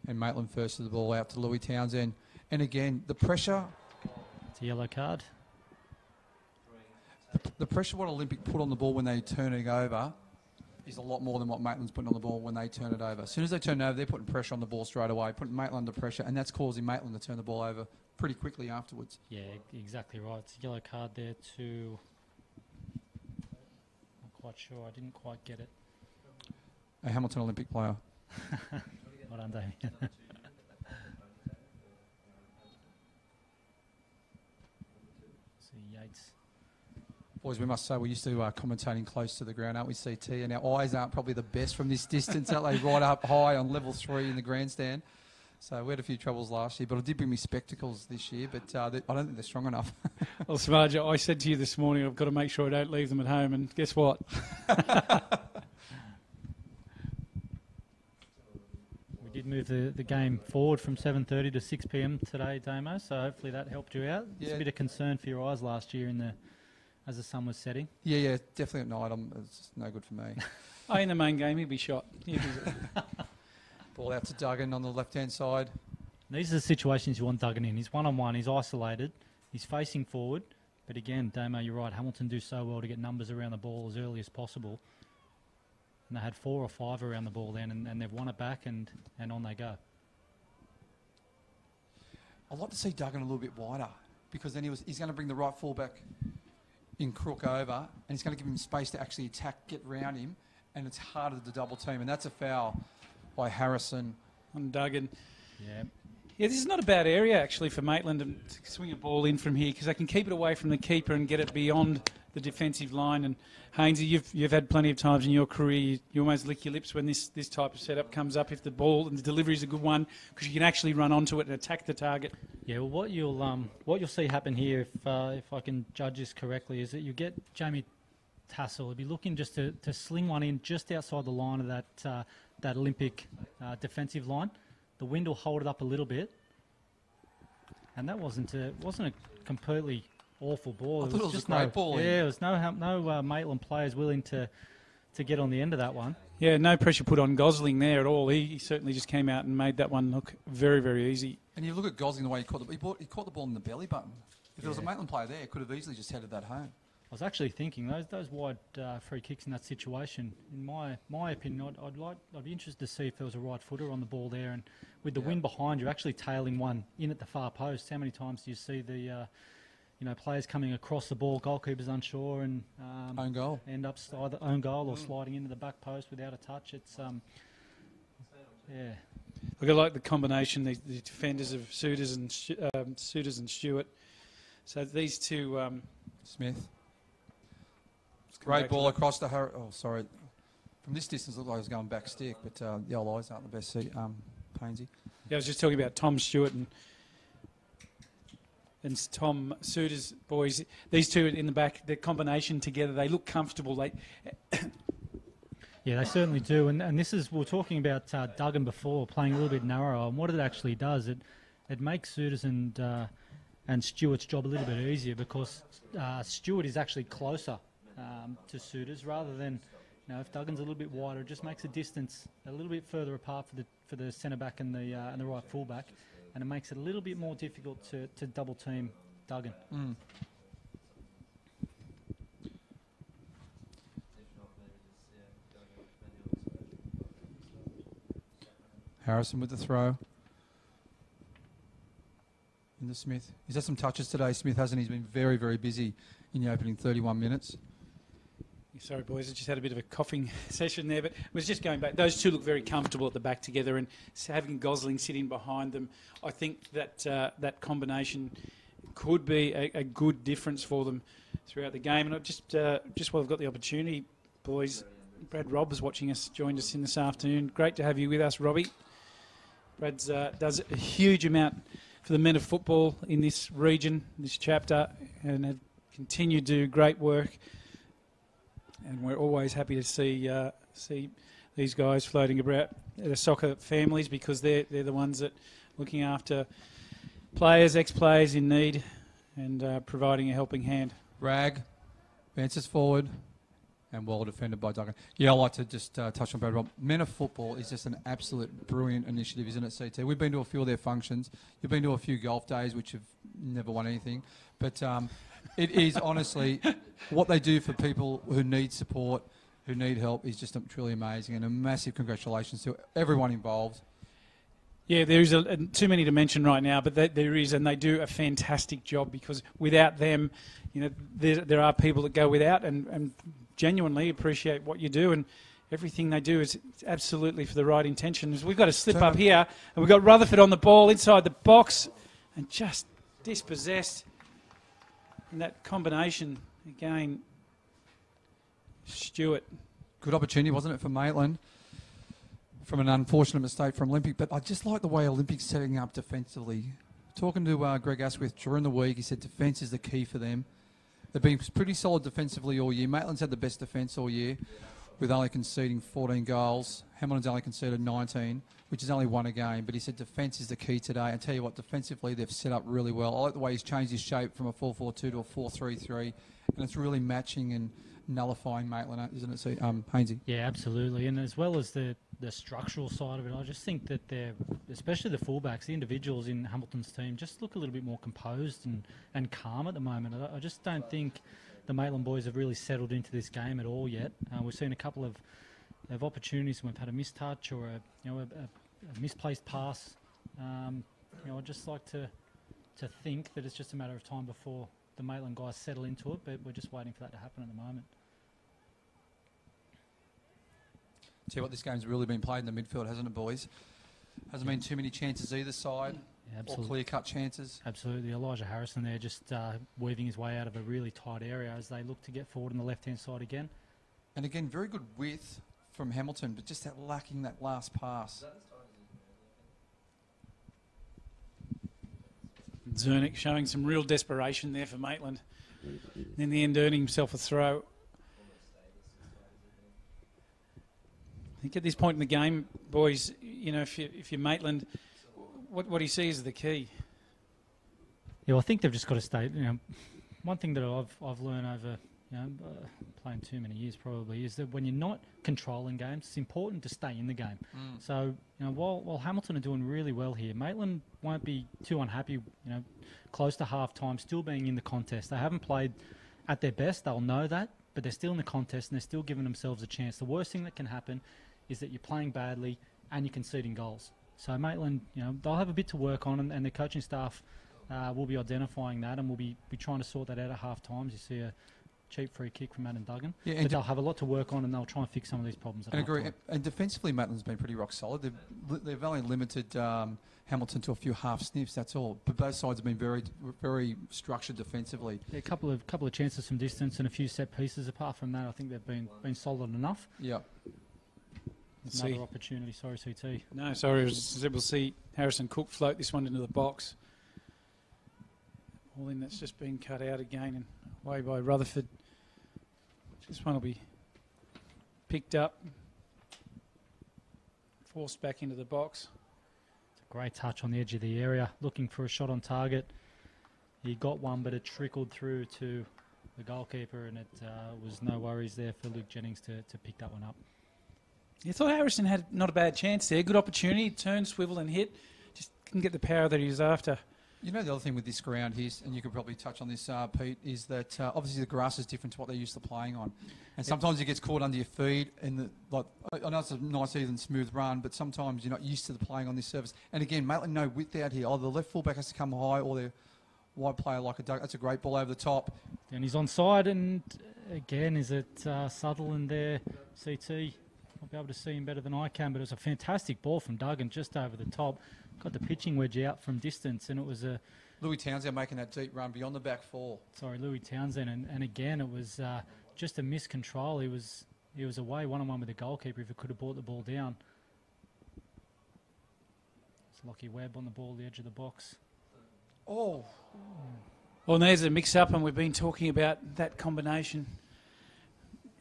And Maitland first to the ball out to Louis Townsend. And again, the pressure. It's a yellow card. The pressure what Olympic put on the ball when they turn it over is a lot more than what Maitland's putting on the ball when they turn it over. As soon as they turn it over, they're putting pressure on the ball straight away, putting Maitland under pressure, and that's causing Maitland to turn the ball over pretty quickly afterwards. Yeah, exactly right. It's a yellow card there to... Not quite sure. I didn't quite get it. A Hamilton Olympic player. Well done, Damien. See Yates. Boys, we must say we're used to commentating close to the ground, aren't we, CT? And our eyes aren't probably the best from this distance, aren't they? Right up high on level 3 in the grandstand. So we had a few troubles last year, but I did bring me spectacles this year, but I don't think they're strong enough. Well, Smarja, I said to you this morning, I've got to make sure I don't leave them at home, and guess what? We did move the game forward from 7:30 to 6 p.m. today, Damo, so hopefully that helped you out. It's a bit of concern for your eyes last year as the sun was setting. Yeah, definitely at night. It's no good for me. In the main game, he'd be shot. Ball out to Duggan on the left-hand side. These are the situations you want Duggan in. He's one-on-one, he's isolated, he's facing forward. But again, Damo, you're right, Hamilton do so well to get numbers around the ball as early as possible. And they had 4 or 5 around the ball then, and they've won it back, and on they go. I'd like to see Duggan a little bit wider, because then he's going to bring the right fullback in Crook over, and he's going to give him space to actually attack, get round him, and it's harder to double team, and that's a foul by Harrison. On Duggan. Yeah. Yeah, this is not a bad area, actually, for Maitland to swing a ball in from here, because they can keep it away from the keeper and get it beyond the defensive line. And Hainsey, you've had plenty of times in your career, you almost lick your lips when this type of setup comes up, if the ball and the delivery is a good one, because you can actually run onto it and attack the target. Yeah, well, what you'll see happen here, if I can judge this correctly, is that you get Jamie Tassel. He'll be looking just to sling one in just outside the line of that Olympic defensive line. The wind will hold it up a little bit, and that wasn't a completely awful ball. I thought it was just a great ball. Yeah, there was no Maitland players willing to get on the end of that one. Yeah, no pressure put on Gosling there at all. He certainly just came out and made that one look very, very easy. And you look at Gosling, the way he caught the ball in the belly button. If there was a Maitland player there, could have easily just headed that home. I was actually thinking those wide free kicks in that situation. In my opinion, I'd be interested to see if there was a right footer on the ball there, and with the wind behind you, actually tailing one in at the far post. How many times do you see the players coming across the ball, goalkeepers unsure, and own goal, end up either own goal or sliding into the back post without a touch? It's yeah. Look, I like the combination, the defenders of Suitors and Stewart. So these two, Smith. Great ball across the... sorry. From this distance, it looked like it was going back stick, but the old eyes aren't the best, Painsy. Yeah, I was just talking about Tom Stewart and Tom Suitors, boys. These two in the back, their combination together, they look comfortable. Yeah, they certainly do. And this is, we were talking about Duggan before, playing a little bit narrower, and what it actually does, it makes Suitors and Stewart's job a little bit easier, because Stewart is actually closer to Suitors, rather than, if Duggan's a little bit wider, it just makes the distance a little bit further apart for the centre back and the right full back, and it makes it a little bit more difficult to double team Duggan. Harrison with the throw. Into Smith. He's had some touches today, Smith, hasn't he? He's been very, very busy in the opening 31 minutes. Sorry, boys, I just had a bit of a coughing session there, but it was just going back. Those two look very comfortable at the back together, and having Gosling sitting behind them, I think that that combination could be a good difference for them throughout the game. And I just while I've got the opportunity, boys, Brad Robbs watching us, joined us in this afternoon. Great to have you with us, Robbie. Brad does a huge amount for the men of football in this region, this chapter, and have continued to do great work. And we're always happy to see these guys floating about the soccer families, because they're the ones that are looking after players, ex-players in need, and providing a helping hand. Rag, advances forward. and well defended by Duggan. Yeah, I'd like to just touch on Brad Rob. Men of Football is just an absolute brilliant initiative, isn't it, CT? We've been to a few of their functions. You've been to a few golf days, which have never won anything. But it is honestly, what they do for people who need support, who need help, is just truly amazing. And a massive congratulations to everyone involved. Yeah, there is too many to mention right now, but there is, and they do a fantastic job, because without them, you know, there are people that go without and genuinely appreciate what you do, and everything they do is absolutely for the right intentions. We've got a slip up here, and we've got Rutherford on the ball inside the box, and just dispossessed. And that combination again, Stewart. Good opportunity, wasn't it, for Maitland? From an unfortunate mistake from Olympic, but I just like the way Olympic's setting up defensively. Talking to Greg Asquith during the week, he said defence is the key for them. They've been pretty solid defensively all year. Maitland's had the best defence all year, with only conceding 14 goals. Hamilton's only conceded 19, which is only one a game. But he said defence is the key today. I tell you what, defensively they've set up really well. I like the way he's changed his shape from a 4-4-2 to a 4-3-3, and it's really matching and nullifying Maitland, isn't it, Hainsey? Yeah, absolutely. And as well as the structural side of it, I just think that they're, especially the fullbacks, the individuals in Hamilton's team, just look a little bit more composed and calm at the moment. I just don't think the Maitland boys have really settled into this game at all yet. We've seen a couple of opportunities when we've had a mistouch or a misplaced pass. I'd just like to think that it's just a matter of time before the Maitland guys settle into it, but we're just waiting for that to happen at the moment. Tell you what, this game's really been played in the midfield, hasn't it, boys? Hasn't been too many chances either side, or clear-cut chances. Absolutely. Elijah Harrison there just weaving his way out of a really tight area as they look to get forward on the left-hand side again. And again, very good width from Hamilton, but just lacking that last pass. Zernick showing some real desperation there for Maitland. In the end, earning himself a throw. I think at this point in the game, boys, you know, if you're Maitland, what do you see as the key? Yeah, well, I think they've just got to stay. You know, one thing that I've learned over playing too many years probably is that when you're not controlling games, it's important to stay in the game. So while Hamilton are doing really well here, Maitland won't be too unhappy. Close to half time, still being in the contest. They haven't played at their best. They'll know that, but they're still in the contest and they're still giving themselves a chance. The worst thing that can happen is that you're playing badly and you're conceding goals. So Maitland, they'll have a bit to work on, and the coaching staff will be identifying that, and we'll be trying to sort that out at half times. You see a cheap free kick from Adam Duggan. Yeah, but they'll have a lot to work on, and they'll try and fix some of these problems. And agree. And defensively, Maitland's been pretty rock solid. They've only limited Hamilton to a few half sniffs. That's all. But both sides have been very, very structured defensively. Yeah, a couple of chances from distance and a few set pieces. Apart from that, I think they've been solid enough. Yeah. Another opportunity. Sorry, CT. No, sorry. We'll see Harrison Cook float this one into the box. All in, that's just been cut out again and away by Rutherford. This one will be picked up, forced back into the box. It's a great touch on the edge of the area, looking for a shot on target. He got one, but it trickled through to the goalkeeper, and it was no worries there for Luke Jennings to pick that one up. You thought Harrison had not a bad chance there. Good opportunity, turn, swivel and hit. Just couldn't get the power that he was after. You know, the other thing with this ground here, and you could probably touch on this, Pete, is that obviously the grass is different to what they're used to playing on. And sometimes it gets caught under your feet. And I know it's a nice, even, smooth run, but sometimes you're not used to the playing on this surface. And again, Maitland, no width out here. Either the left fullback has to come high or their wide player like a Doug. That's a great ball over the top. And he's onside, and again, is it Sutherland there, CT? I'll be able to see him better than I can, but it was a fantastic ball from Duggan just over the top. Got the pitching wedge out from distance, and it was a... Louis Townsend making that deep run beyond the back four. Sorry, Louis Townsend, and again, it was just a miscontrol. He was away one-on-one with the goalkeeper if he could have brought the ball down. It's Lockie Webb on the ball, the edge of the box. Oh. Well, there's a mix-up, and we've been talking about that combination.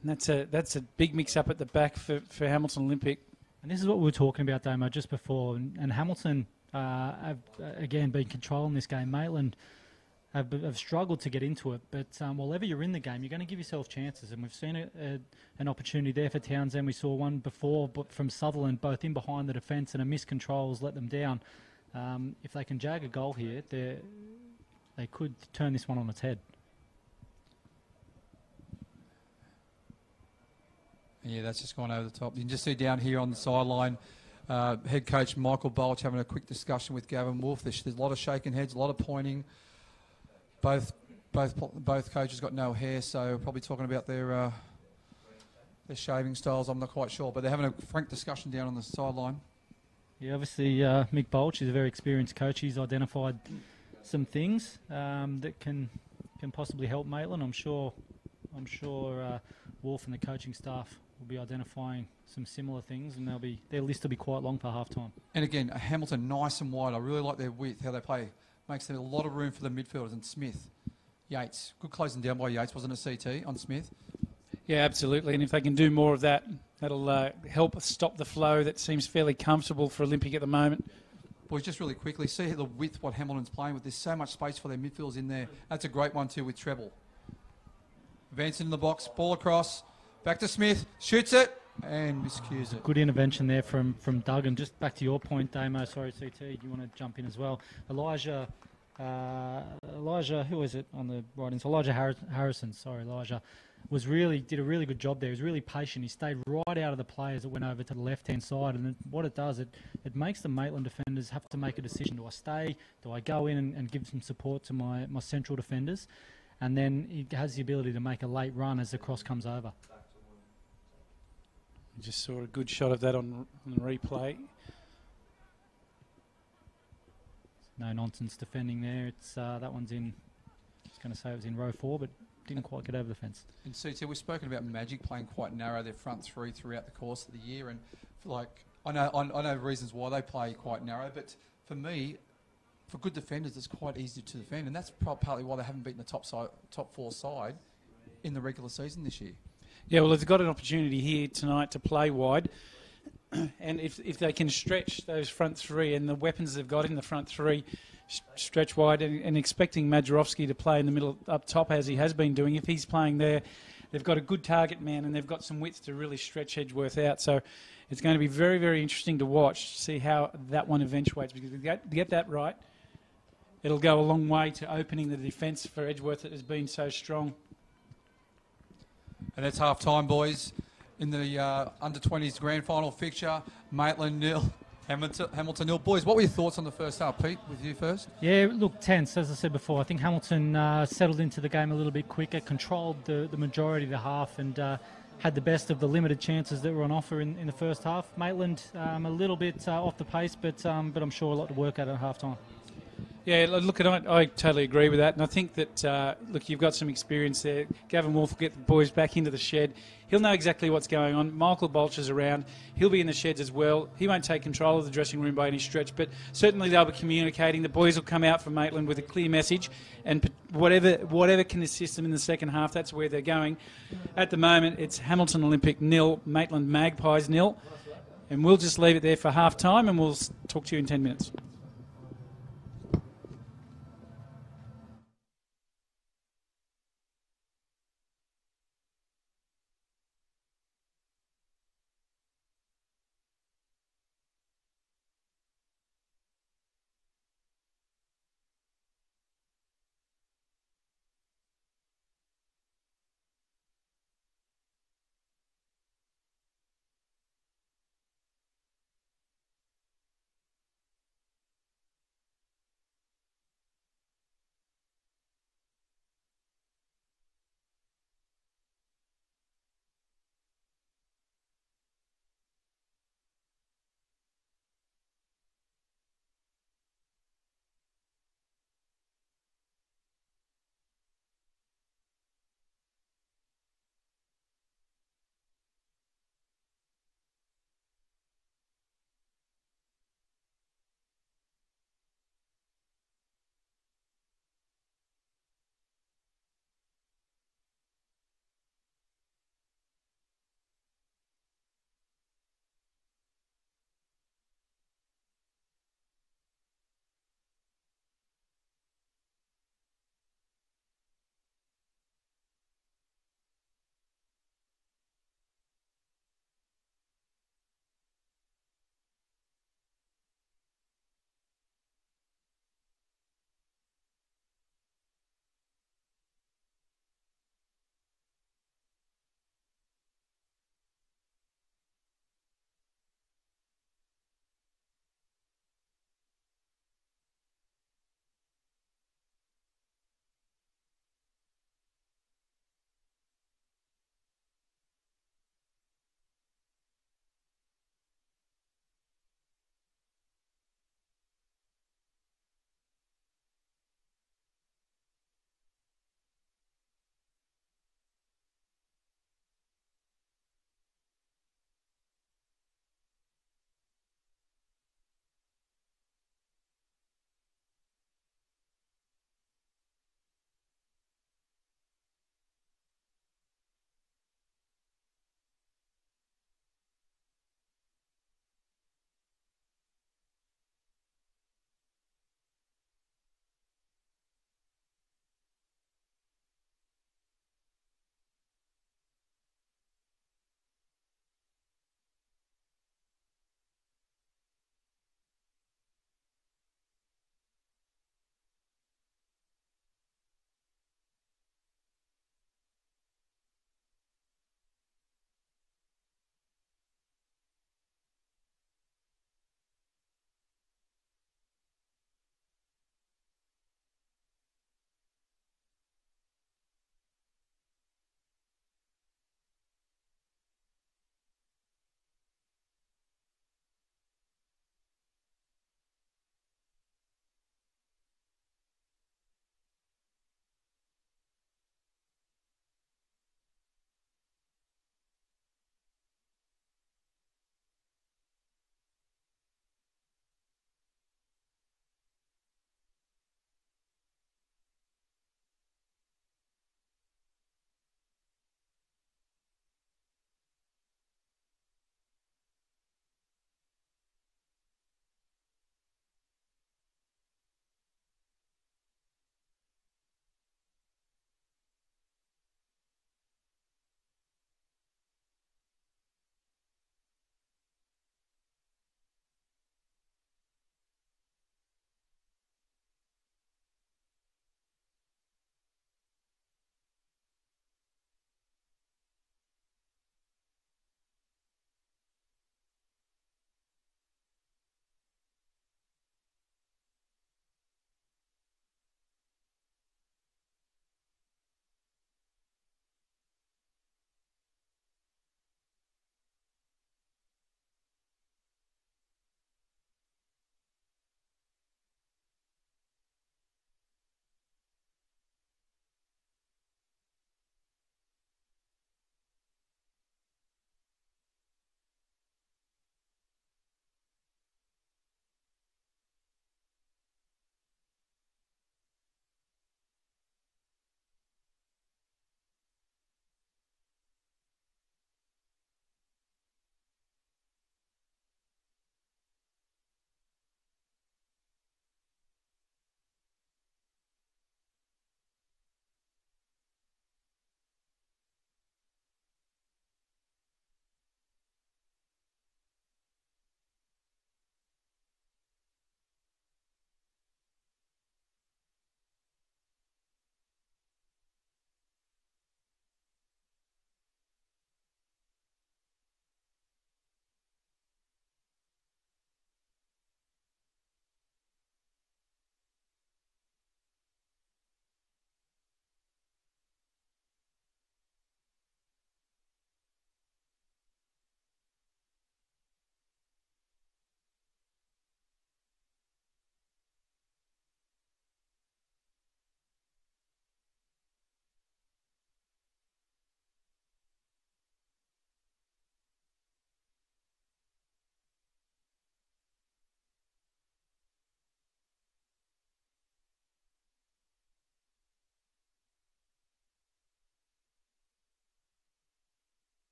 And that's a big mix-up at the back for Hamilton Olympic. And this is what we were talking about, Damo, just before. And Hamilton have, again, been controlling this game. Maitland have struggled to get into it. But whenever you're in the game, you're going to give yourself chances. And we've seen an opportunity there for Townsend. We saw one before but from Sutherland, both in behind the defence, and a missed control has let them down. If they can jag a goal here, they could turn this one on its head. Yeah, that's just gone over the top. You can just see down here on the sideline, head coach Michael Bolch having a quick discussion with Gavin Wolfe. There's a lot of shaking heads, a lot of pointing. Both coaches got no hair, so probably talking about their shaving styles. I'm not quite sure, but they're having a frank discussion down on the sideline. Yeah, obviously Mick Bolch is a very experienced coach. He's identified some things that can possibly help Maitland. I'm sure Wolf and the coaching staff will be identifying some similar things, and their list will be quite long for half time. And again, Hamilton nice and wide. I really like their width, how they play. Makes them a lot of room for the midfielders. And Smith, Yates, good closing down by Yates, wasn't it, CT, on Smith? Yeah, absolutely. And if they can do more of that, that'll help stop the flow that seems fairly comfortable for Olympic at the moment. Boys, just really quickly, see the width what Hamilton's playing with. There's so much space for their midfielders in there. That's a great one too with treble. Advancing in the box, ball across, back to Smith, shoots it, and miscues it. Good intervention there from Doug. And just back to your point, Damo, sorry, CT, do you want to jump in as well? Elijah, who is it on the right end? Elijah Harrison, did a really good job there. He was really patient. He stayed right out of the players that went over to the left-hand side. And what it does, it makes the Maitland defenders have to make a decision. Do I stay? Do I go in and give some support to my central defenders? And then he has the ability to make a late run as the cross comes over. Just saw a good shot of that on the replay. No nonsense defending there. It's that one's in. I was going to say it was in row 4, but didn't quite get over the fence. And CT, we've spoken about Magic playing quite narrow their front three throughout the course of the year, and I know reasons why they play quite narrow, but for me, for good defenders, it's quite easy to defend, and that's partly why they haven't beaten the top 4 side in the regular season this year. Yeah, well, they've got an opportunity here tonight to play wide, and if they can stretch those front three and the weapons they've got in the front three, stretch wide, and expecting Majerowski to play in the middle up top as he has been doing, if he's playing there, they've got a good target man and they've got some width to really stretch Edgeworth out. So it's going to be very, very interesting to watch, to see how that one eventuates, because if they get that right, it'll go a long way to opening the defence for Edgeworth that has been so strong. And that's half-time, boys, in the under-20s grand final fixture. Maitland 0, Hamilton 0. Boys, what were your thoughts on the first half? Pete, with you first? Yeah, look, tense, as I said before. I think Hamilton settled into the game a little bit quicker, controlled the majority of the half, and had the best of the limited chances that were on offer in the first half. Maitland a little bit off the pace, but I'm sure a lot to work at half-time. Yeah, look, I totally agree with that. And I think that, look, you've got some experience there. Gavin Wolfe will get the boys back into the shed. He'll know exactly what's going on. Michael Bolch is around. He'll be in the sheds as well. He won't take control of the dressing room by any stretch, but certainly they'll be communicating. The boys will come out from Maitland with a clear message, and whatever can assist them in the second half, that's where they're going. At the moment, it's Hamilton Olympic 0, Maitland Magpies 0, and we'll just leave it there for half-time, and we'll talk to you in 10 minutes.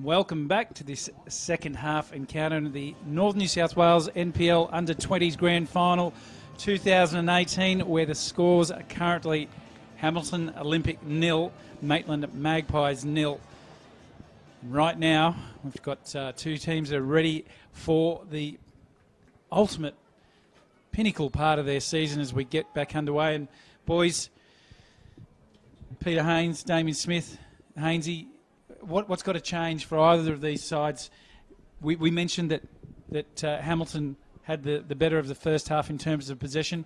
Welcome back to this second half encounter in the Northern New South Wales NPL Under-20s Grand Final 2018, where the scores are currently Hamilton Olympic 0, Maitland Magpies 0. Right now, we've got two teams that are ready for the ultimate pinnacle part of their season as we get back underway. And boys, Peter Haynes, Damien Smith, Hainesy, what's got to change for either of these sides? We mentioned that Hamilton had the better of the first half in terms of possession.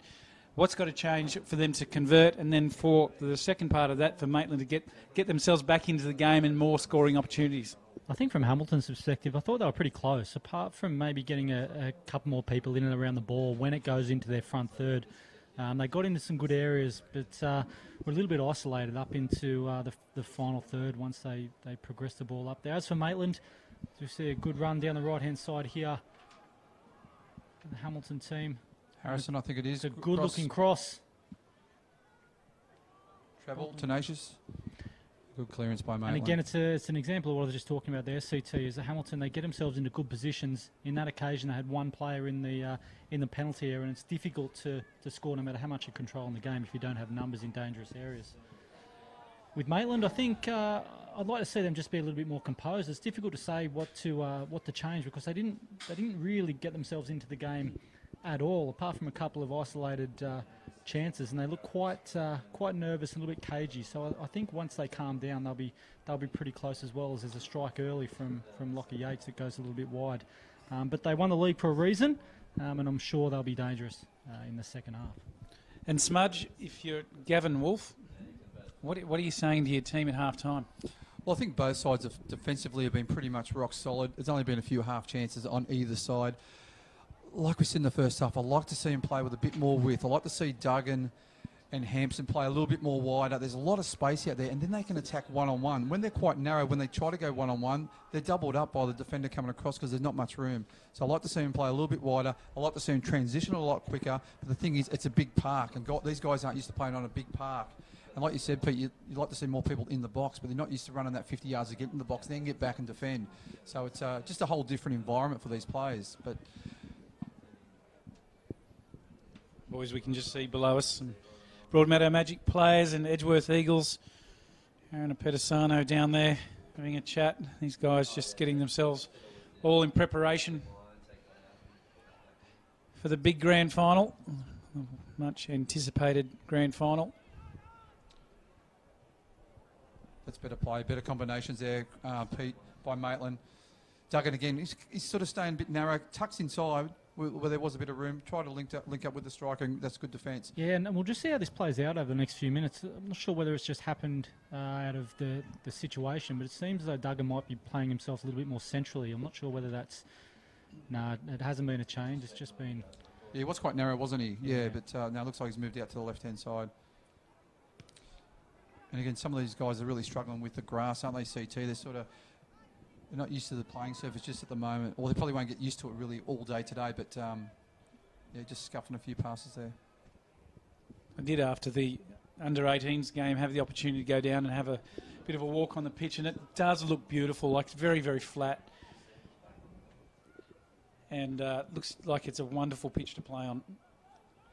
What's got to change for them to convert, and then for the second part of that, for Maitland to get themselves back into the game and more scoring opportunities? I think from Hamilton's perspective, I thought they were pretty close, apart from maybe getting a couple more people in and around the ball when it goes into their front third. They got into some good areas, but were a little bit isolated up into the final third once they progressed the ball up there. As for Maitland, you see a good run down the right-hand side here. The Hamilton team. Harrison, I think it is. It's a good-looking cross. Treble, tenacious. Good clearance by Maitland. And again, it's an example of what I was just talking about. The SCT is that Hamilton, they get themselves into good positions. In that occasion, they had one player in the penalty area, and it's difficult to score no matter how much you control in the game if you don't have numbers in dangerous areas. With Maitland, I think I'd like to see them just be a little bit more composed. It's difficult to say what to change because they didn't really get themselves into the game at all, apart from a couple of isolated chances, and they look quite nervous and a little bit cagey. So I think once they calm down, they'll be pretty close as well. As there's a strike early from Lachlan Yates that goes a little bit wide, but they won the league for a reason, and I'm sure they'll be dangerous in the second half. And Smudge, if you're Gavin Wolfe, what are you saying to your team at half time? Well, I think both sides defensively have been pretty much rock solid. There's only been a few half chances on either side. Like we said in the first half, I'd like to see him play with a bit more width. I'd like to see Duggan and Hampson play a little bit more wider. There's a lot of space out there, and then they can attack one-on-one. When they're quite narrow, when they try to go one-on-one, they're doubled up by the defender coming across because there's not much room. So I'd like to see him play a little bit wider. I'd like to see him transition a lot quicker. But the thing is, it's a big park, and these guys aren't used to playing on a big park. And like you said, Pete, you'd like to see more people in the box, but they're not used to running that 50 yards to get in the box, then get back and defend. So it's just a whole different environment for these players. But boys, we can just see below us some Broadmeadow Magic players and Edgeworth Eagles. Aaron Pettisano down there having a chat. These guys just getting themselves all in preparation for the big grand final. Much anticipated grand final. That's better play, better combinations there, Pete, by Maitland. Duggan again, he's sort of staying a bit narrow, tucks inside where there was a bit of room, try to link up with the striker, and that's good defence. Yeah, and we'll just see how this plays out over the next few minutes. I'm not sure whether it's just happened out of the situation, but it seems as though Duggan might be playing himself a little bit more centrally. I'm not sure whether that's... No, it hasn't been a change, it's just been... Yeah, he was quite narrow, wasn't he? Yeah, but now it looks like he's moved out to the left-hand side. And again, some of these guys are really struggling with the grass, aren't they, CT? They're not used to the playing surface just at the moment, or they probably won't get used to it really all day today, but yeah, just scuffing a few passes there. I did, after the under-18s game, have the opportunity to go down and have a bit of a walk on the pitch, and it does look beautiful, like it's very, very flat. And looks like it's a wonderful pitch to play on.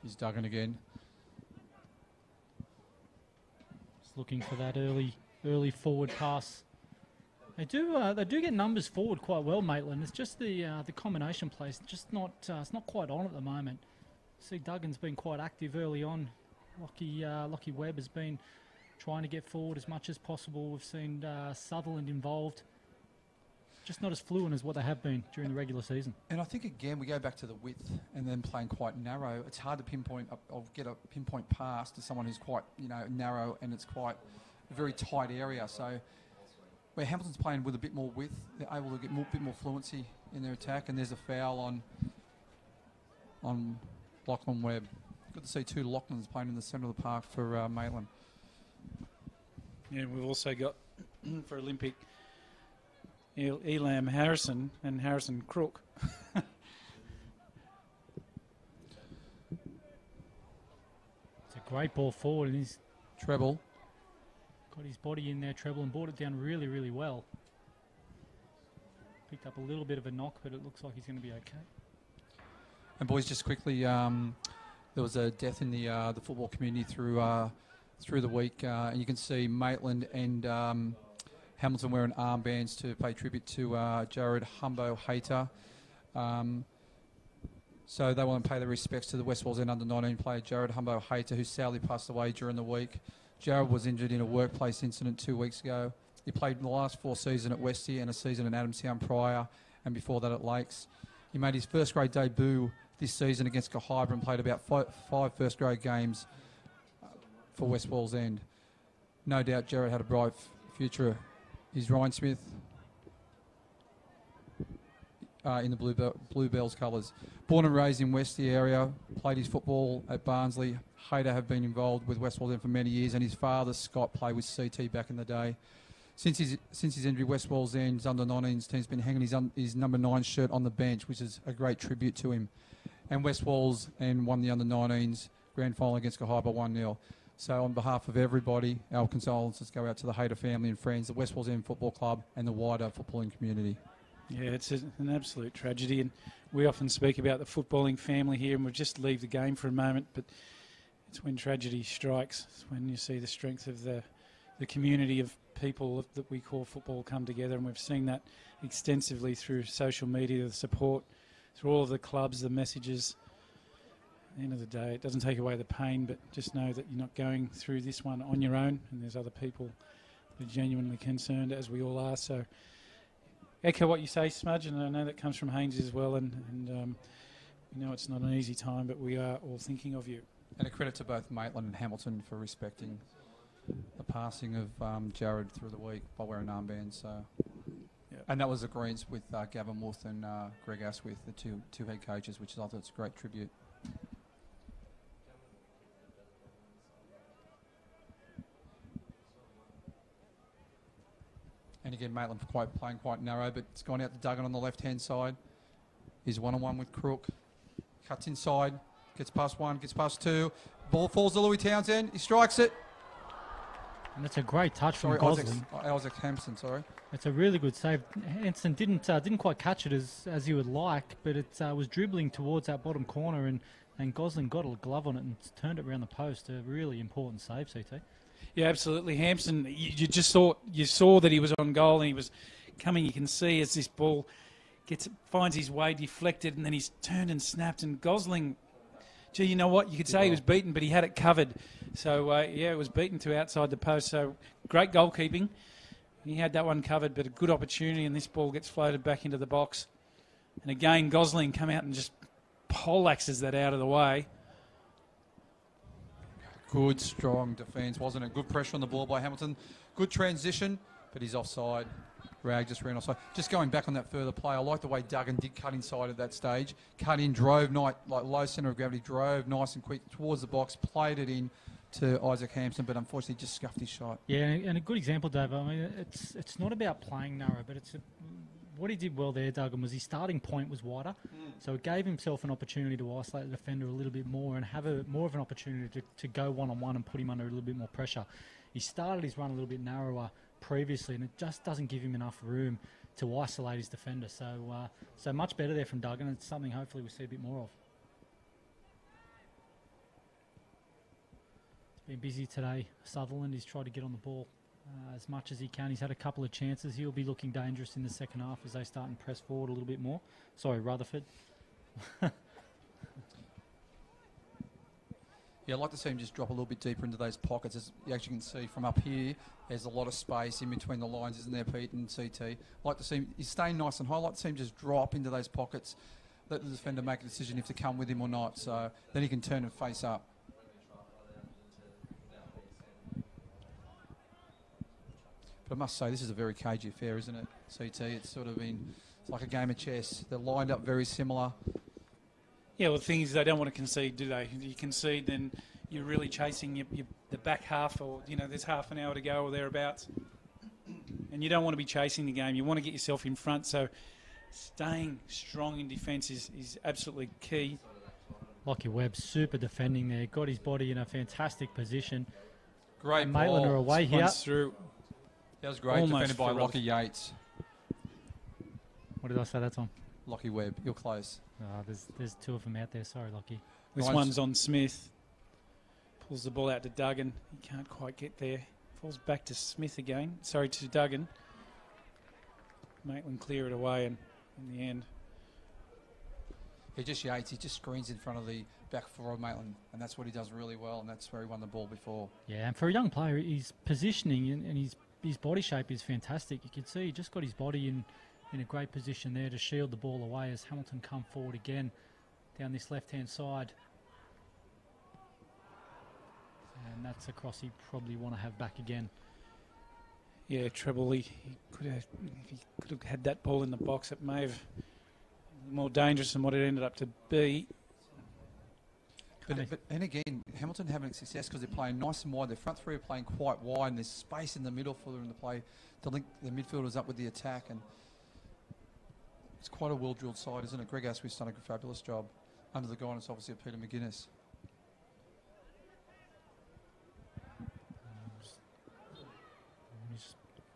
He's Duggan again. Looking for that early forward pass. They do get numbers forward quite well, Maitland. It's just the combination plays just not it's not quite on at the moment. See, Duggan's been quite active early on. Lockie Webb has been trying to get forward as much as possible. We've seen Sutherland involved. Just not as fluent as what they have been during the regular season. And I think, again, we go back to the width and then playing quite narrow. It's hard to pinpoint or get a pinpoint pass to someone who's quite, narrow, and it's quite a very tight area. So where Hamilton's playing with a bit more width, they're able to get a bit more fluency in their attack, and there's a foul on Lachlan Webb. Good to see two Lachlans playing in the centre of the park for Maitland. Yeah, we've also got for Olympic Elam Harrison and Harrison Crook. It's a great ball forward, and he's treble. Got his body in there, treble, and brought it down really, really well. picked up a little bit of a knock, but it looks like he's going to be okay. And boys, just quickly, there was a death in the football community through the week, and you can see Maitland and Hamilton wearing armbands to pay tribute to Jared Humbo Hater. So they want to pay their respects to the West Wallsend under-19 player Jared Humbo Hater, who sadly passed away during the week. Jared was injured in a workplace incident 2 weeks ago. He played in the last 4 seasons at Westie and a season in Adamstown prior, and before that at Lakes. He made his first grade debut this season against Cahibra and played about five first grade games for West Wallsend. No doubt Jared had a bright future. He's Ryan Smith in the Bluebells colours. Born and raised in Westie area, played his football at Barnsley. Hayter have been involved with West Wallsend for many years, and his father, Scott, played with CT back in the day. Since his injury, West Wallsend's under-19s team's been hanging his number 9 shirt on the bench, which is a great tribute to him. And West Wallsend won the under-19s grand final against Cahibra 1-0. So on behalf of everybody, our condolences go out to the Hayter family and friends, the West Wallsend Football Club and the wider footballing community. Yeah, it's an absolute tragedy, and we often speak about the footballing family here, and we'll just leave the game for a moment, but it's when tragedy strikes, it's when you see the strength of the community of people that we call football come together, and we've seen that extensively through social media, the support, through all of the clubs, the messages. At the end of the day, it doesn't take away the pain, but just know that you're not going through this one on your own, and there's other people that are genuinely concerned, as we all are. So echo what you say, Smudge, and I know that comes from Haynes as well, and we know it's not an easy time, but we are all thinking of you. And a credit to both Maitland and Hamilton for respecting the passing of Jared through the week by wearing armbands. So. Yep. And that was agreement with Gavin Wolf and Greg Asquith, the two head coaches, which I thought was a great tribute. And again, Maitland playing quite narrow, but it's gone out to Duggan on the left-hand side. He's one-on-one with Crook. Cuts inside, gets past 1, gets past 2. Ball falls to Louis Townsend. He strikes it. And it's a great touch from Gosling. Isaac Hampson, sorry. It's a really good save. Hanson didn't quite catch it as you would like, but it was dribbling towards that bottom corner, and Gosling got a glove on it and turned it around the post. A really important save, CT. Yeah, absolutely. Hampson, you just saw that he was on goal and he was coming. You can see as this ball finds his way deflected, and then he's turned and snapped. And Gosling, gee, you know what? You could say he was beaten, but he had it covered. So, it was beaten to outside the post. So, great goalkeeping. He had that one covered, but a good opportunity, and this ball gets floated back into the box. And again, Gosling come out and just poleaxes that out of the way. Good, strong defence, wasn't it? Good pressure on the ball by Hamilton. Good transition, but he's offside. Rag just ran offside. Just going back on that further play, I like the way Duggan did cut inside at that stage. Cut in, drove, like low centre of gravity, drove nice and quick towards the box, played it in to Isaac Hampson, but unfortunately just scuffed his shot. Yeah, and a good example, Dave. I mean, it's not about playing narrow, but what he did well there, Duggan, was his starting point was wider, so it gave himself an opportunity to isolate the defender a little bit more and have more of an opportunity to go one-on-one and put him under a little bit more pressure. He started his run a little bit narrower previously, and it just doesn't give him enough room to isolate his defender. So much better there from Duggan. It's something hopefully we'll see a bit more of. It's been busy today. Sutherland, he's tried to get on the ball as much as he can. He's had a couple of chances. He'll be looking dangerous in the second half as they start and press forward a little bit more. Sorry, Rutherford. Yeah, I'd like to see him just drop a little bit deeper into those pockets. As you actually can see from up here, there's a lot of space in between the lines, isn't there, Pete and CT? I'd like to see him, he's staying nice and high. I'd like to see him just drop into those pockets, let the defender make a decision if to come with him or not, so then he can turn and face up. But I must say, this is a very cagey affair, isn't it, CT? It's like a game of chess. They're lined up very similar. Yeah, well, the thing is, they don't want to concede, do they? If you concede, then you're really chasing the back half, or, there's half an hour to go or thereabouts. And you don't want to be chasing the game. You want to get yourself in front, so staying strong in defence is absolutely key. Lachie Webb, super defending there. Got his body in a fantastic position. Great ball. Maitland are away here. Through. That was great, defended by Lachie Yates. What did I say that time? Lachie Webb, you're close. There's two of them out there. Sorry, Lockie. This one's on Smith. Pulls the ball out to Duggan. He can't quite get there. Falls back to Smith again. Sorry, to Duggan. Maitland clear it away, and in the end. Yates, he just screens in front of the back four of Maitland, and that's what he does really well, and that's where he won the ball before. Yeah, and for a young player, his positioning and his body shape is fantastic. You can see he just got his body in a great position there to shield the ball away as Hamilton come forward again down this left-hand side. And that's a cross he probably want to have back again. Yeah, treble. He could have, if he could have had that ball in the box, it may have been more dangerous than what it ended up to be. And again, Hamilton having success because they're playing nice and wide. Their front three are playing quite wide, and there's space in the middle for them to play to link the midfielders up with the attack. And it's quite a well-drilled side, isn't it? Greg Asquith's done a fabulous job under the guidance, obviously, of Peter McGuinness.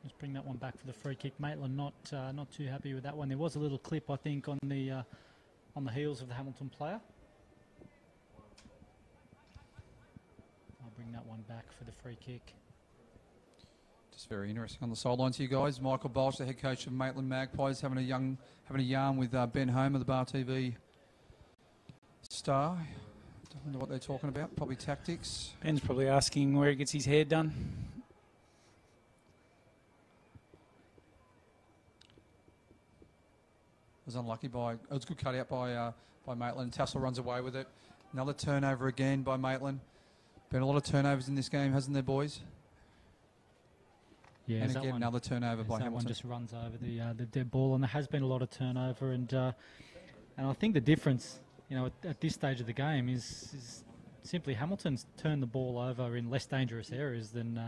Just bring that one back for the free kick. Maitland not too happy with that one. There was a little clip, I think, on the heels of the Hamilton player. I'll bring that one back for the free kick. Just very interesting on the sidelines here, guys. Michael Bolch, the head coach of Maitland Magpies, having a yarn with Ben Homer, the Bar TV star. Don't know what they're talking about. Probably tactics. Ben's probably asking where he gets his hair done. Was unlucky by. It was a good cut out by Maitland. Tassel runs away with it. Another turnover again by Maitland. Been a lot of turnovers in this game, hasn't there, boys? Yeah, and again another turnover by Hamilton. That one just runs over the dead ball, and there has been a lot of turnover, and I think the difference, at this stage of the game is simply Hamilton's turned the ball over in less dangerous areas than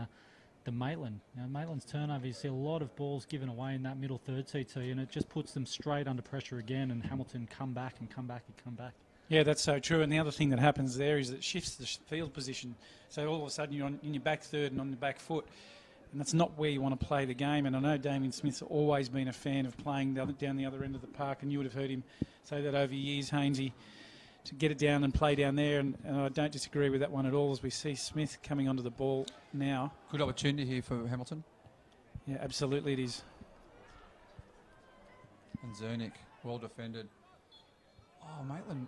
Maitland. Maitland's turnover, you see a lot of balls given away in that middle third CT, and it just puts them straight under pressure again, and Hamilton come back and come back and come back. Yeah, that's so true. And the other thing that happens there is it shifts the field position. So all of a sudden you're in your back third and on the back foot, and that's not where you want to play the game. And I know Damien Smith's always been a fan of playing down the other end of the park, and you would have heard him say that over years, Hainsey, to get it down and play down there, and I don't disagree with that one at all as we see Smith coming onto the ball now. Good opportunity here for Hamilton. Yeah, absolutely it is. And Zernick, well defended. Oh, Maitland,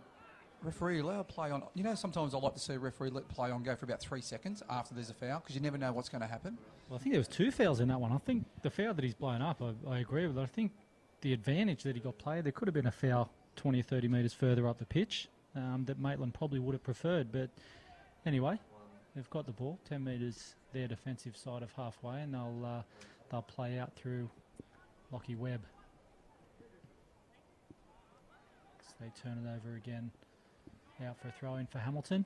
referee allowed play on. Sometimes I like to see a referee let play on go for about 3 seconds after there's a foul, because you never know what's going to happen. Well, I think there was 2 fouls in that one. I think the foul that he's blown up, I agree with it. I think the advantage that he got played, there could have been a foul 20 or 30 metres further up the pitch. That Maitland probably would have preferred, but anyway, they've got the ball 10 metres their defensive side of halfway, and they'll play out through Lachie Webb. So they turn it over again, out for a throw in for Hamilton.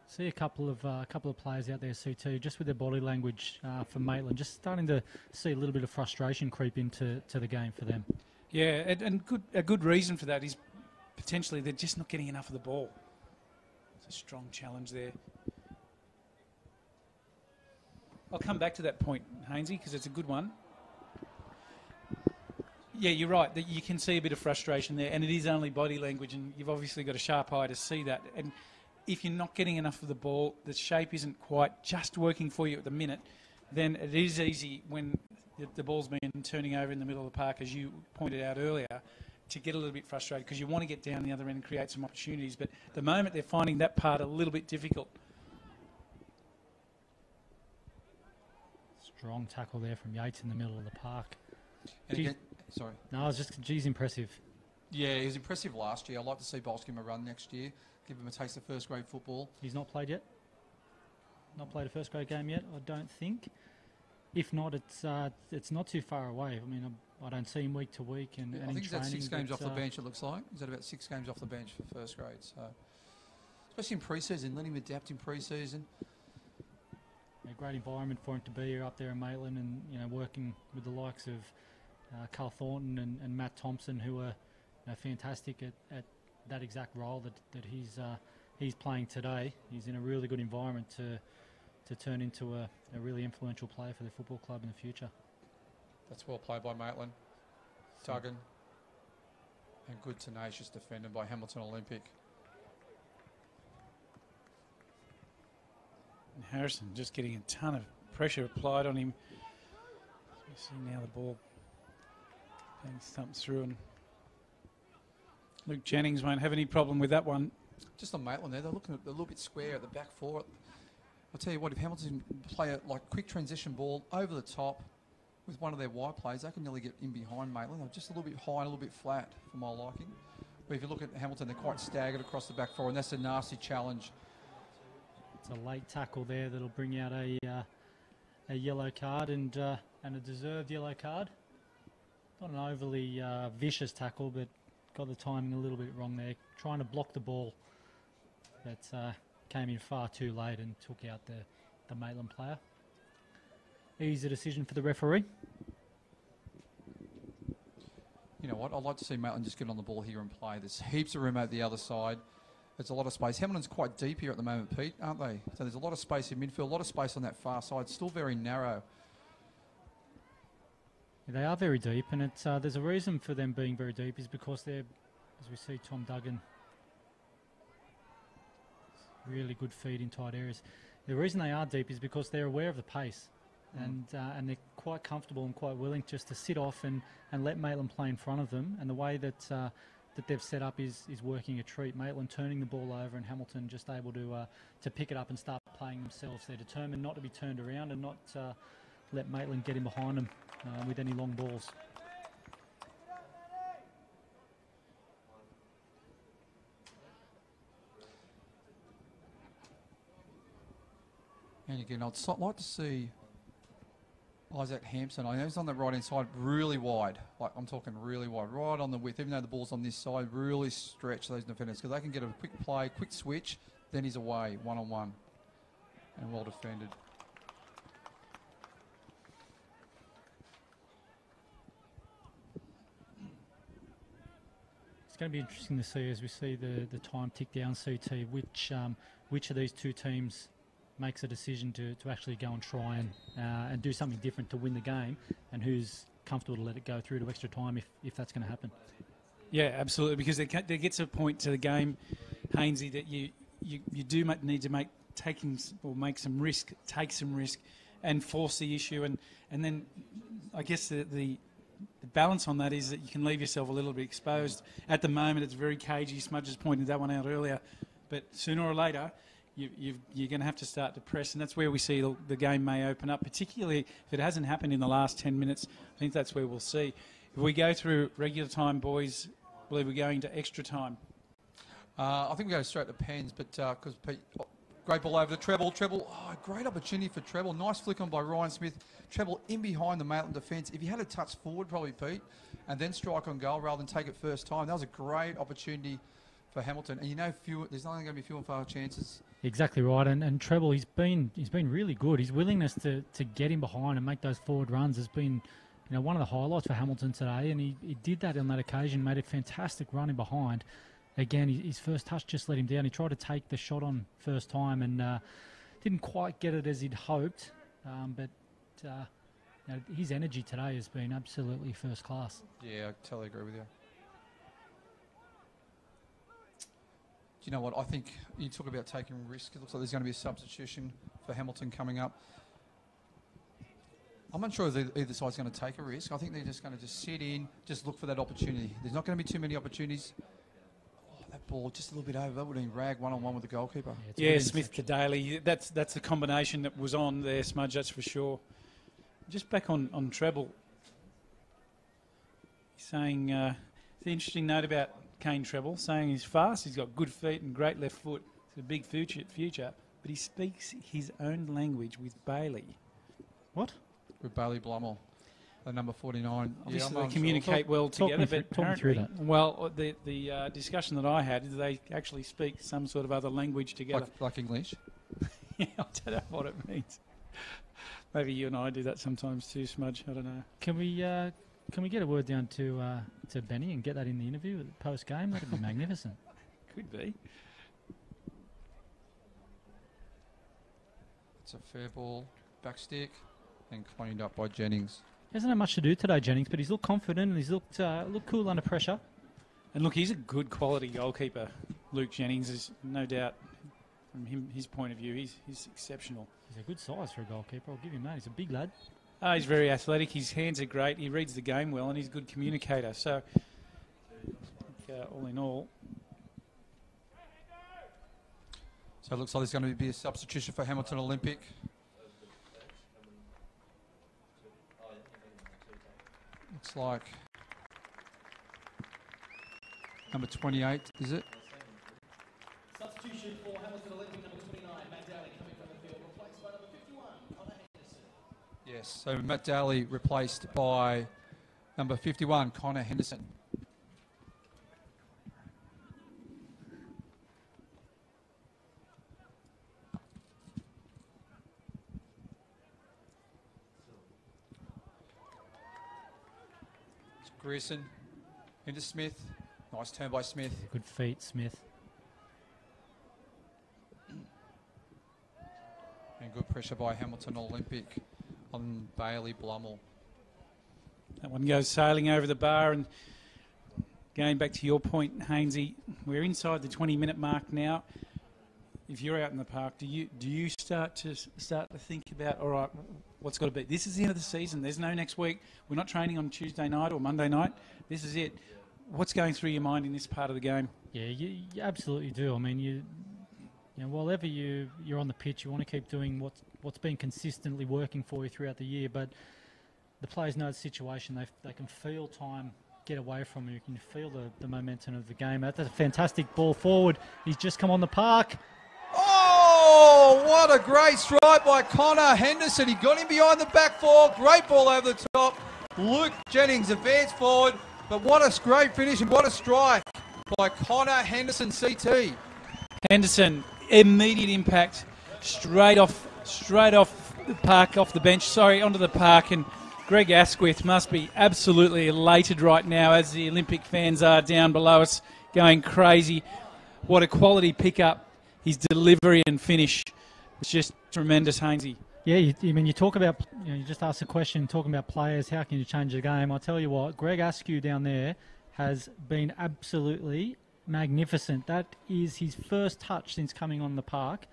See a couple of players out there, CT, just with their body language for Maitland, just starting to see a little bit of frustration creep into the game for them. Yeah, and a good reason for that is potentially they're just not getting enough of the ball. It's a strong challenge there. I'll come back to that point, Hainsey, because it's a good one. Yeah, you're right. That you can see a bit of frustration there, and it is only body language, and you've obviously got a sharp eye to see that. And if you're not getting enough of the ball, the shape isn't quite just working for you at the minute, then it is easy when the ball's been turning over in the middle of the park, as you pointed out earlier, to get a little bit frustrated because you want to get down the other end and create some opportunities. But at the moment, they're finding that part a little bit difficult. Strong tackle there from Yates in the middle of the park. And again, sorry. No, it was just, geez, impressive. Yeah, he was impressive last year. I'd like to see Bolch give him a run next year, give him a taste of first-grade football. He's not played yet? Not played a first-grade game yet, I don't think. If not, it's not too far away. I mean, I don't see him week to week. And I think he's had 6 games off the bench, it looks like. He's had about 6 games off the bench for first grade. So, especially in pre-season, let him adapt in pre-season. A great environment for him to be here up there in Maitland, and working with the likes of Carl Thornton and Matt Thompson, who are fantastic at that exact role that he's playing today. He's in a really good environment to turn into a really influential player for the football club in the future. That's well played by Maitland. Duggan. And good tenacious defended by Hamilton Olympic. And Harrison just getting a ton of pressure applied on him. You see now the ball being thumped through, and Luke Jennings won't have any problem with that one. Just on Maitland there, they're looking a little bit square at the back four. I'll tell you what, if Hamilton play a quick transition ball over the top with one of their wide plays, they can nearly get in behind Maitland. They're just a little bit high and a little bit flat for my liking. But if you look at Hamilton, they're quite staggered across the back four, and that's a nasty challenge. It's a late tackle there that'll bring out a yellow card and a deserved yellow card. Not an overly vicious tackle, but got the timing a little bit wrong there. Trying to block the ball, but came in far too late and took out the Maitland player. Easy decision for the referee. You know what? I'd like to see Maitland just get on the ball here and play. There's heaps of room out the other side. There's a lot of space. Hamilton's quite deep here at the moment, Pete, aren't they? So there's a lot of space in midfield, a lot of space on that far side. Still very narrow. They are very deep, and it's there's a reason for them being very deep, is because they're, as we see Tom Duggan, really good feed in tight areas. The reason they are deep is because they're aware of the pace. And they're quite comfortable and quite willing just to sit off and let Maitland play in front of them. And the way that that they've set up is working a treat. Maitland turning the ball over and Hamilton just able to pick it up and start playing themselves. They're determined not to be turned around and not let Maitland get in behind them with any long balls. And again, I'd like to see Isaac Hampson. I know he's on the right-hand side really wide. Like, I'm talking really wide, right on the width. Even though the ball's on this side, really stretch those defenders because they can get a quick play, quick switch, then he's away, one-on-one. And well defended. It's going to be interesting to see as we see the time tick down, CT, which of these two teams makes a decision to actually go and try and do something different to win the game, and who's comfortable to let it go through to extra time if that's going to happen. Yeah, absolutely, because there gets a point to the game, Hainsey, that you do need to make some risk, take some risk, and force the issue, and then I guess the balance on that is that you can leave yourself a little bit exposed. At the moment, it's very cagey. Smudge has pointed that one out earlier, but sooner or later, you're going to have to start to press, and that's where we see the game may open up, particularly if it hasn't happened in the last 10 minutes. I think that's where we'll see. If we go through regular time, boys, I believe we're going to extra time. I think we go straight to pens, but because Pete, great ball over the treble. Great opportunity for treble. Nice flick on by Ryan Smith. Treble in behind the Maitland defence. If he had a touch forward, probably Pete, and then strike on goal rather than take it first time, that was a great opportunity for Hamilton. And you know, there's only going to be few and far chances. Exactly right, and Treble, he's been really good. His willingness to get in behind and make those forward runs has been, one of the highlights for Hamilton today, and he did that on that occasion, made a fantastic run in behind. Again, his first touch just let him down. He tried to take the shot on first time and didn't quite get it as he'd hoped, but his energy today has been absolutely first class. Yeah, I totally agree with you. You know what, I think you talk about taking risk. It looks like there's going to be a substitution for Hamilton coming up. I'm not sure if either side's going to take a risk. I think they're just going to sit in, just look for that opportunity. There's not going to be too many opportunities. Oh, that ball just a little bit over. That would have been rag one-on-one with the goalkeeper. Yeah, Smith to Daly. That's the combination that was on there, Smudge, that's for sure. Just back on treble. He's saying, the interesting note about Kane Treble, saying he's fast, he's got good feet and great left foot. It's a big future, but he speaks his own language with Bailey. What? With Bailey Blummel, the number 49. Obviously, they communicate well together, but talk me through that. Well, the discussion that I had is they actually speak some sort of other language together. Like English? Yeah, I don't know what it means. Maybe you and I do that sometimes too, Smudge. I don't know. Can we get a word down to Benny and get that in the interview post game? That'd be magnificent. Could be. It's a fair ball, back stick, and cleaned up by Jennings. Hasn't had much to do today, Jennings, but he's looked confident and he's looked cool under pressure. And look, he's a good quality goalkeeper. Luke Jennings is no doubt, from his point of view, he's exceptional. He's a good size for a goalkeeper, I'll give him that. He's a big lad. Oh, he's very athletic. His hands are great. He reads the game well, and he's a good communicator. So, all in all. So it looks like there's going to be a substitution for Hamilton Olympic. Looks like number 28, is it? Substitution for Hamilton Olympic, number 29, Matt Daly coming from the field, replaced by number 51, Connor Henderson. Yes, so Matt Daly replaced by number 51, Connor Henderson. Grierson into Smith. Nice turn by Smith. Good feet, Smith. And good pressure by Hamilton Olympic on Bailey Blummel. That one goes sailing over the bar. And going back to your point, Hainsey, we're inside the 20-minute mark now. If you're out in the park, do you start to think about, all right, what's got to be? This is the end of the season. There's no next week. We're not training on Tuesday night or Monday night. This is it. What's going through your mind in this part of the game? Yeah, you absolutely do. I mean, you know, wherever you're on the pitch, you want to keep doing what's been consistently working for you throughout the year. But the players know the situation. They can feel time get away from you. You can feel the momentum of the game. That's a fantastic ball forward. He's just come on the park. Oh, what a great strike by Connor Henderson. He got him behind the back four. Great ball over the top. Luke Jennings advanced forward. But what a great finish and what a strike by Connor Henderson, CT. Henderson, immediate impact, straight off the park, off the bench, onto the park. And Greg Asquith must be absolutely elated right now as the Olympic fans are down below us going crazy. What a quality pickup. His delivery and finish was just tremendous, Hainsey. Yeah, you talk about, you just asked a question, talking about players, how can you change the game? I'll tell you what, Greg Askew down there has been absolutely magnificent. That is his first touch since coming on the park,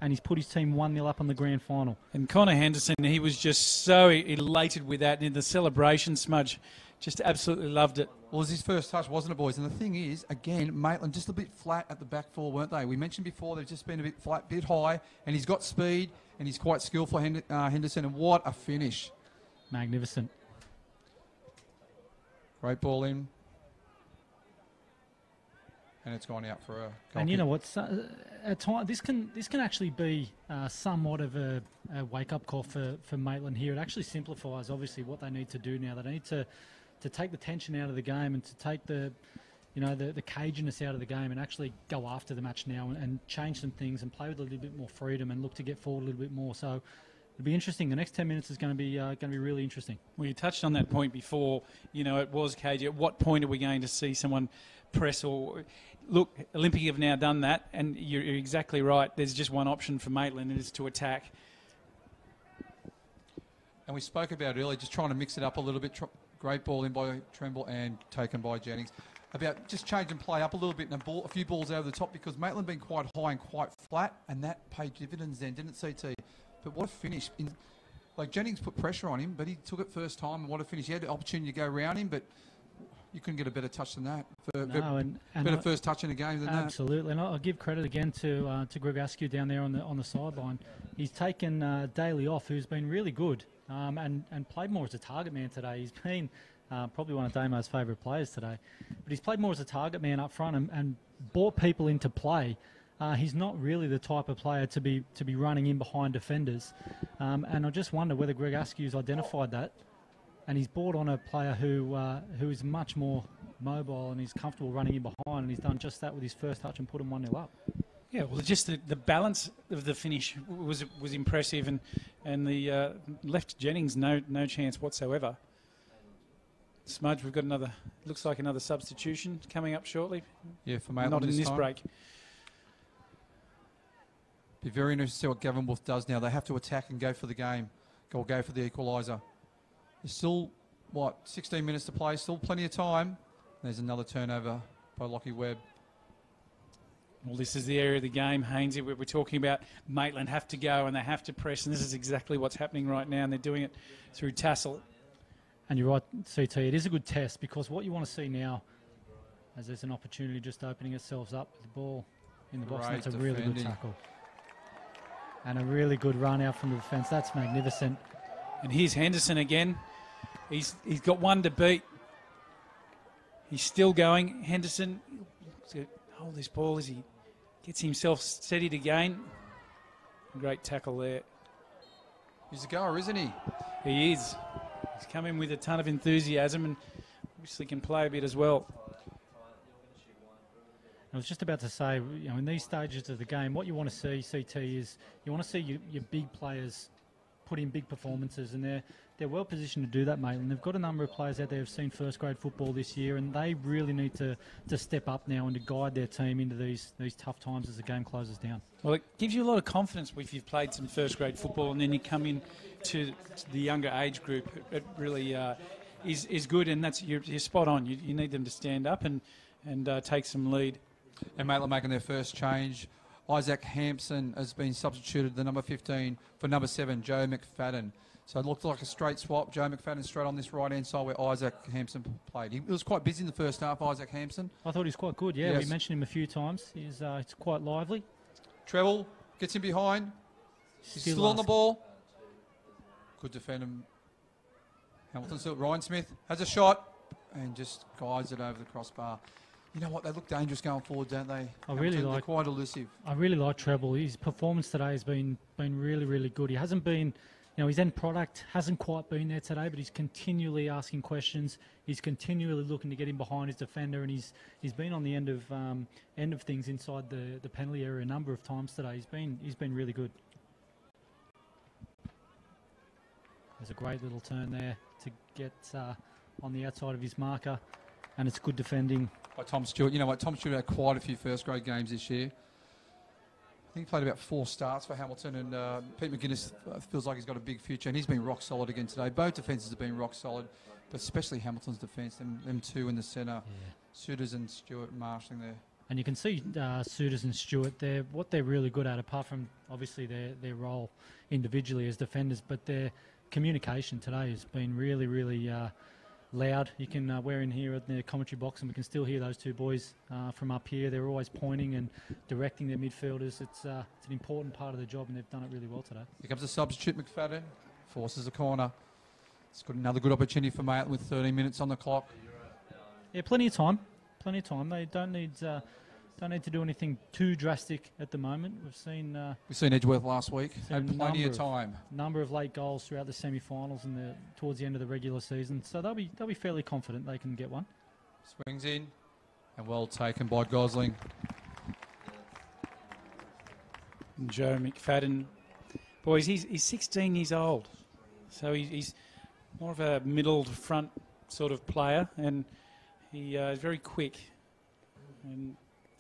and he's put his team 1-0 up on the grand final. And Connor Henderson, he was just so elated with that, and in the celebration, Smudge just absolutely loved it. Well, it was his first touch, wasn't it, boys? And the thing is, again, Maitland just a bit flat at the back four, weren't they? We mentioned before they've just been a bit flat, bit high, and he's got speed, and he's quite skillful, Henderson, and what a finish. Magnificent. Great ball in. And it's gone out for a goal And you kick. know what? At times, this can actually be somewhat of a wake-up call for Maitland here. It actually simplifies, obviously, what they need to do now. They need to take the tension out of the game and to take the caginess out of the game and actually go after the match now and change some things and play with a little bit more freedom and look to get forward a little bit more. So it'll be interesting. The next 10 minutes is going to be really interesting. Well, you touched on that point before. You know, it was cagey. At what point are we going to see someone press or... Look, Olympic have now done that, and you're exactly right. There's just one option for Maitland, and it's to attack. And we spoke about earlier, just trying to mix it up a little bit. Great ball in by Tremble and taken by Jennings. About just changing play up a little bit and a few balls over the top because Maitland been quite high and quite flat, and that paid dividends then, didn't it, CT? But what a finish. Jennings put pressure on him, but he took it first time, and what a finish. He had the opportunity to go around him, but you couldn't get a better touch than that. Better first touch in the game than that. Absolutely, and I'll give credit again to Greg Askew down there on the sideline. He's taken Daly off, who's been really good and played more as a target man today. He's been probably one of Damo's favourite players today, but he's played more as a target man up front and brought people into play. He's not really the type of player to be running in behind defenders, and I just wonder whether Greg Askew's identified that. And he's brought on a player who is much more mobile and he's comfortable running in behind, and he's done just that with his first touch and put him 1-0 up. Yeah, well, just the balance of the finish was impressive, and the left Jennings no chance whatsoever. Smudge, we've got looks like another substitution coming up shortly. Yeah, for Maitland. Not in this time. break. Be very interesting to see what Gavin Wolf does now. They have to attack and go for the game. Go for the equaliser. There's still, 16 minutes to play, still plenty of time. There's another turnover by Lachie Webb. Well, this is the area of the game, Hainsey, where we're talking about Maitland have to go and they have to press, and this is exactly what's happening right now, and they're doing it through tassel. And you're right, CT, it is a good test, because what you want to see now, as there's an opportunity just opening itself up with the ball in the box, and that's a really good tackle. And a really good run out from the defence. That's magnificent. And here's Henderson again. He's got one to beat. He's still going. Henderson, he's going to hold this ball as he gets himself steadied again. Great tackle there. He's a goer, isn't he? He is. He's come in with a ton of enthusiasm and obviously can play a bit as well. I was just about to say, in these stages of the game, what you want to see, CT, is you want to see your big players put in big performances, and they're well positioned to do that, mate. And they've got a number of players out there who've seen first grade football this year, and they really need to step up now and to guide their team into these tough times as the game closes down. Well, it gives you a lot of confidence if you've played some first grade football and then you come in to the younger age group. It really is good, and that's you're spot on. You need them to stand up and take some lead. And Maitland making their first change. Isaac Hampson has been substituted, the number 15, for number 7, Joe McFadden. So it looked like a straight swap. Joe McFadden straight on this right-hand side where Isaac Hampson played. He was quite busy in the first half, Isaac Hampson. I thought he was quite good, yeah. Yes. We mentioned him a few times. He's quite lively. Treble gets him behind. He's still on the ball. Good defend. Hamilton still. Ryan Smith has a shot and just guides it over the crossbar. You know what? They look dangerous going forward, don't they? They're quite elusive. I really like Treble. His performance today has been really, really good. He hasn't been, his end product hasn't quite been there today, but he's continually asking questions. He's continually looking to get in behind his defender, and he's been on the end of things inside the penalty area a number of times today. He's been really good. There's a great little turn there to get on the outside of his marker, and it's good defending by Tom Stewart. You know what? Tom Stewart had quite a few first grade games this year. I think he played about 4 starts for Hamilton, and Pete McGuinness feels like he's got a big future, and he's been rock solid again today. Both defences have been rock solid, but especially Hamilton's defence, them two in the centre, Suitors and Stewart marshalling there. And you can see Suitors and Stewart, what they're really good at, apart from obviously their role individually as defenders, but their communication today has been really, really loud. You can we're in here at the commentary box and we can still hear those two boys from up here. They're always pointing and directing their midfielders. It's an important part of the job, and they've done it really well today. Here comes the substitute, McFadden, forces the corner. It's got another good opportunity for Maitland with 13 minutes on the clock. Yeah, plenty of time. They don't need to do anything too drastic at the moment. We've seen Edgeworth last week. Had plenty of time. Number of late goals throughout the semi-finals and towards the end of the regular season. So they'll be fairly confident they can get one. Swings in and well taken by Gosling. And Joe McFadden, boys, he's 16 years old, so he's more of a middle to front sort of player, and he is very quick. And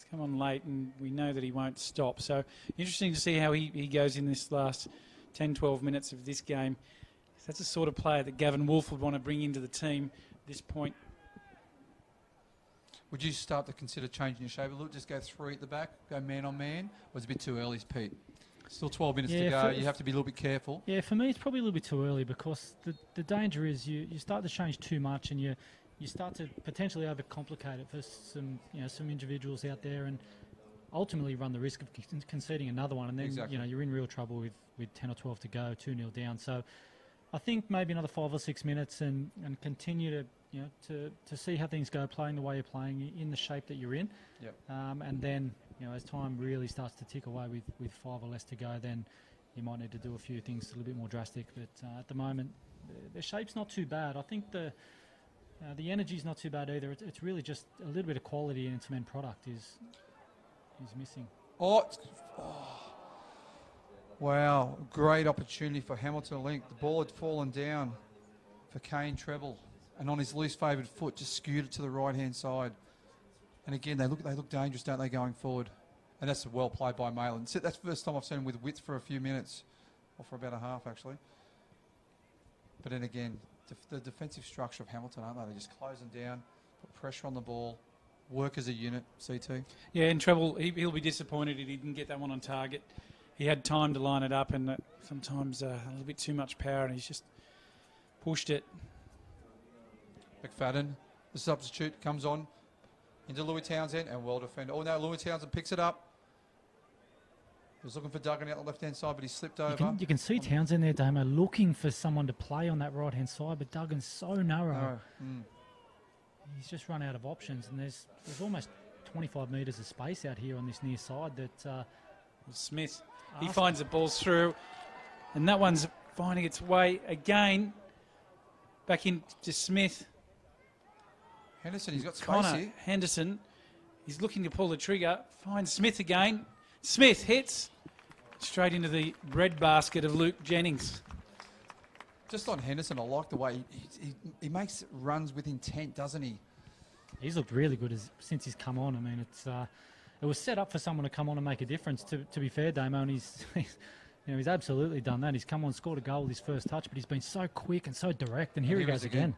come on late, and we know that he won't stop. So interesting to see how he goes in this last 10, 12 minutes of this game. That's the sort of player that Gavin Wolfe would want to bring into the team at this point. Would you start to consider changing your shape a little? Just go 3 at the back, go man on man? Or is it a bit too early, Pete? Still 12 minutes to go. You have to be a little bit careful. Yeah, for me it's probably a little bit too early, because the danger is you start to change too much, and you start to potentially overcomplicate it for some individuals out there, and ultimately run the risk of conceding another one, and then you're in real trouble with 10 or 12 to go, 2-0 down. So I think maybe another 5 or 6 minutes and continue to see how things go, playing the way you're playing in the shape that you're in. Yep. And then as time really starts to tick away with 5 or less to go, then you might need to do a few things a little bit more drastic. But at the moment, the shape's not too bad. I think the energy's not too bad either. It's really just a little bit of quality in its end product is missing. Wow, great opportunity for Hamilton to link. The ball had fallen down for Kane Treble, and on his least favoured foot just skewed it to the right-hand side. And again, they look dangerous, don't they, going forward? And that's well played by Maitland. That's the first time I've seen him with width for a few minutes, or for about a half, actually. But then again, the defensive structure of Hamilton, aren't they? They're just closing down, put pressure on the ball, work as a unit, CT. Yeah, in trouble. He'll be disappointed he didn't get that one on target. He had time to line it up, and sometimes a little bit too much power, and he's just pushed it. McFadden, the substitute, comes on into Louis Townsend, and well defended. Oh, no, Louis Townsend picks it up. He was looking for Duggan out the left-hand side, but he slipped over. You can see Townsend there, Damo, looking for someone to play on that right-hand side, but Duggan's so narrow. He's just run out of options, and there's almost 25 metres of space out here on this near side that... Smith, he finds the balls through, and that one's finding its way again back into Smith. Henderson, he's got space Connor here. Henderson, he's looking to pull the trigger, finds Smith again. Smith hits straight into the breadbasket of Luke Jennings. Just on Henderson, I like the way he makes runs with intent, doesn't he? He's looked really good since he's come on. I mean, it was set up for someone to come on and make a difference, to be fair, Damo, and he's absolutely done that. He's come on, scored a goal with his first touch, but he's been so quick and so direct, and here he goes again.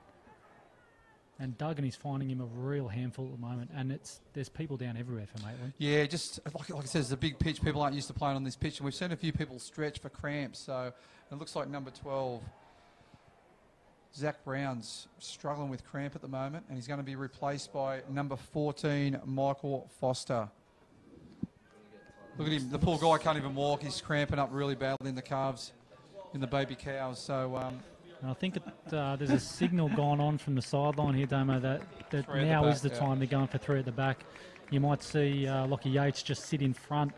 And Duggan is finding him a real handful at the moment, and there's people down everywhere for Maitland. Yeah, just like I said, it's a big pitch. People aren't used to playing on this pitch, and we've seen a few people stretch for cramps. So it looks like number 12, Zach Brown's struggling with cramp at the moment, and he's going to be replaced by number 14, Michael Foster. Look at him. The poor guy can't even walk. He's cramping up really badly in the calves, in the baby cows. So and I think there's a signal gone on from the sideline here, Damo, that now is the time they're going for three at the back. You might see Lachlan Yates just sit in front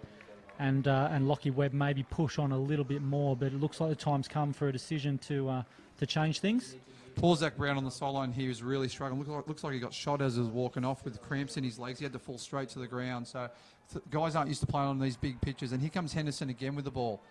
and Lockie Webb maybe push on a little bit more, but it looks like the time's come for a decision to change things. Poor Zach Brown on the sideline here is really struggling. Looks like he got shot as he was walking off with cramps in his legs. He had to fall straight to the ground. So guys aren't used to playing on these big pitches. And here comes Henderson again with the ball.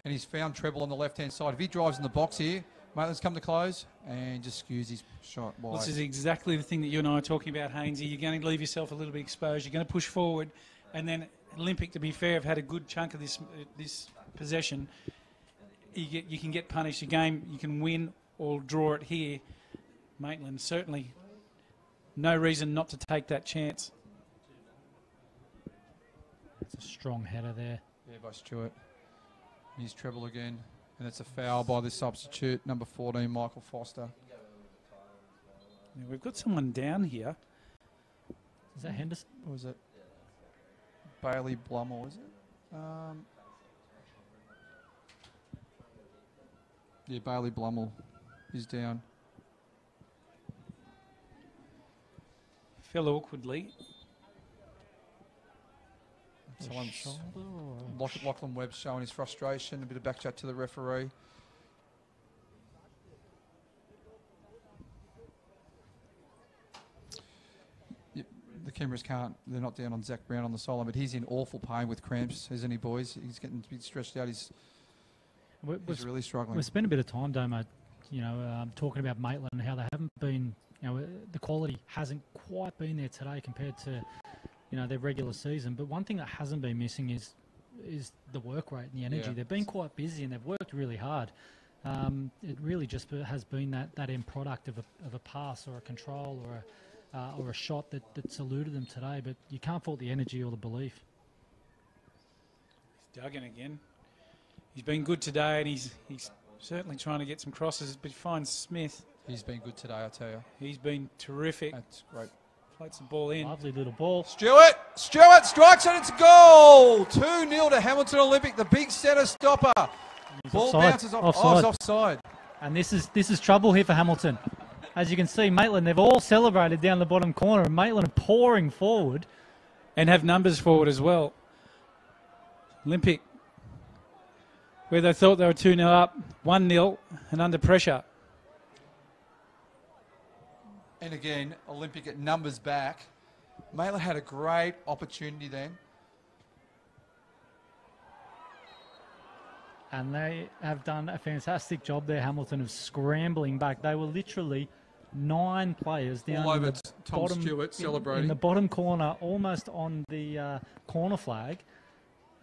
And he's found treble on the left-hand side. If he drives in the box here, Maitland's come to close and just skews his shot wide. This is exactly the thing that you and I are talking about, Hainsey. You're going to leave yourself a little bit exposed. You're going to push forward. And then Olympic, to be fair, have had a good chunk of this possession. You can get punished. A game you can win or draw it here. Maitland, certainly no reason not to take that chance. It's a strong header there. Yeah, by Stewart. He's treble again. And it's a foul by the substitute, number 14, Michael Foster. Yeah, we've got someone down here. Is that Henderson? Or is it Bailey Blummel, is it? Yeah, Bailey Blummel is down. Fell awkwardly. Lachlan Webb's showing his frustration, a bit of back chat to the referee. The cameras they're not down on Zach Brown on the sideline, but he's in awful pain with cramps, isn't he, boys? He's getting a bit stretched out. He's really struggling. We've spent a bit of time, Damo, talking about Maitland and how they haven't been, the quality hasn't quite been there today compared to, their regular season. But one thing that hasn't been missing is the work rate and the energy. Yeah. They've been quite busy and they've worked really hard. It really just has been that end product of a pass or a control or a shot that's eluded them today. But you can't fault the energy or the belief. He's Duggan again. He's been good today, and he's certainly trying to get some crosses, but he finds Smith. He's been good today, I tell you. He's been terrific. That's great. Floats the ball in. Lovely little ball. Stewart strikes and it's goal. 2-0 to Hamilton Olympic, the big centre stopper. Ball bounces off. Oh, it's offside. And this is trouble here for Hamilton. As you can see, Maitland, they've all celebrated down the bottom corner, and Maitland are pouring forward. And have numbers forward as well. Olympic, where they thought they were 2-0 up, 1-0 and under pressure. And again, Olympic at numbers back. Maitland had a great opportunity then. And they have done a fantastic job there, Hamilton, of scrambling back. They were literally 9 players down all over in the Tom bottom, Stewart celebrating. in the bottom corner, almost on the corner flag.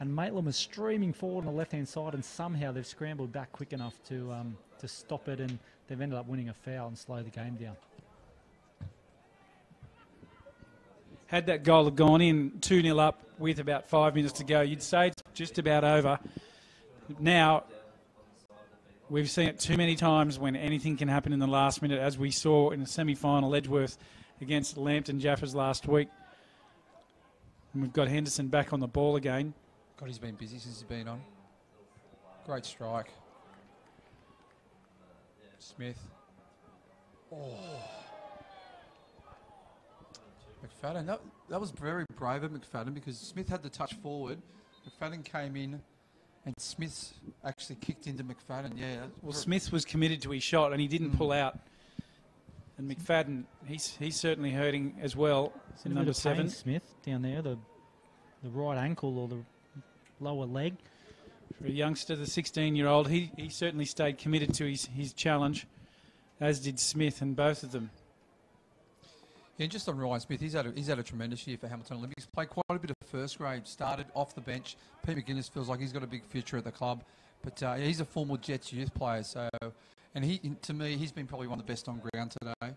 And Maitland was streaming forward on the left-hand side, and somehow they've scrambled back quick enough to stop it. And they've ended up winning a foul and slowed the game down. Had that goal have gone in 2-0 up with about 5 minutes to go, you'd say it's just about over. Now, we've seen it too many times when anything can happen in the last minute, as we saw in the semi-final Edgeworth against Lambton Jaffers last week. And we've got Henderson back on the ball again. God, he's been busy since he's been on. Great strike. Smith. Oh. McFadden. That was very brave of McFadden because Smith had the touch forward. McFadden came in and Smith actually kicked into McFadden. Yeah. Well, Smith was committed to his shot and he didn't pull out. And McFadden, he's certainly hurting as well. In number 7. Smith down there, the right ankle or the lower leg. For a youngster, the 16-year-old, he certainly stayed committed to his challenge, as did Smith, and both of them. Yeah, just on Ryan Smith, he's had a tremendous year for Hamilton Olympics. Played quite a bit of first grade, started off the bench. Pete McGuinness feels like he's got a big future at the club. But yeah, he's a former Jets youth player. And to me, he's been probably one of the best on ground today.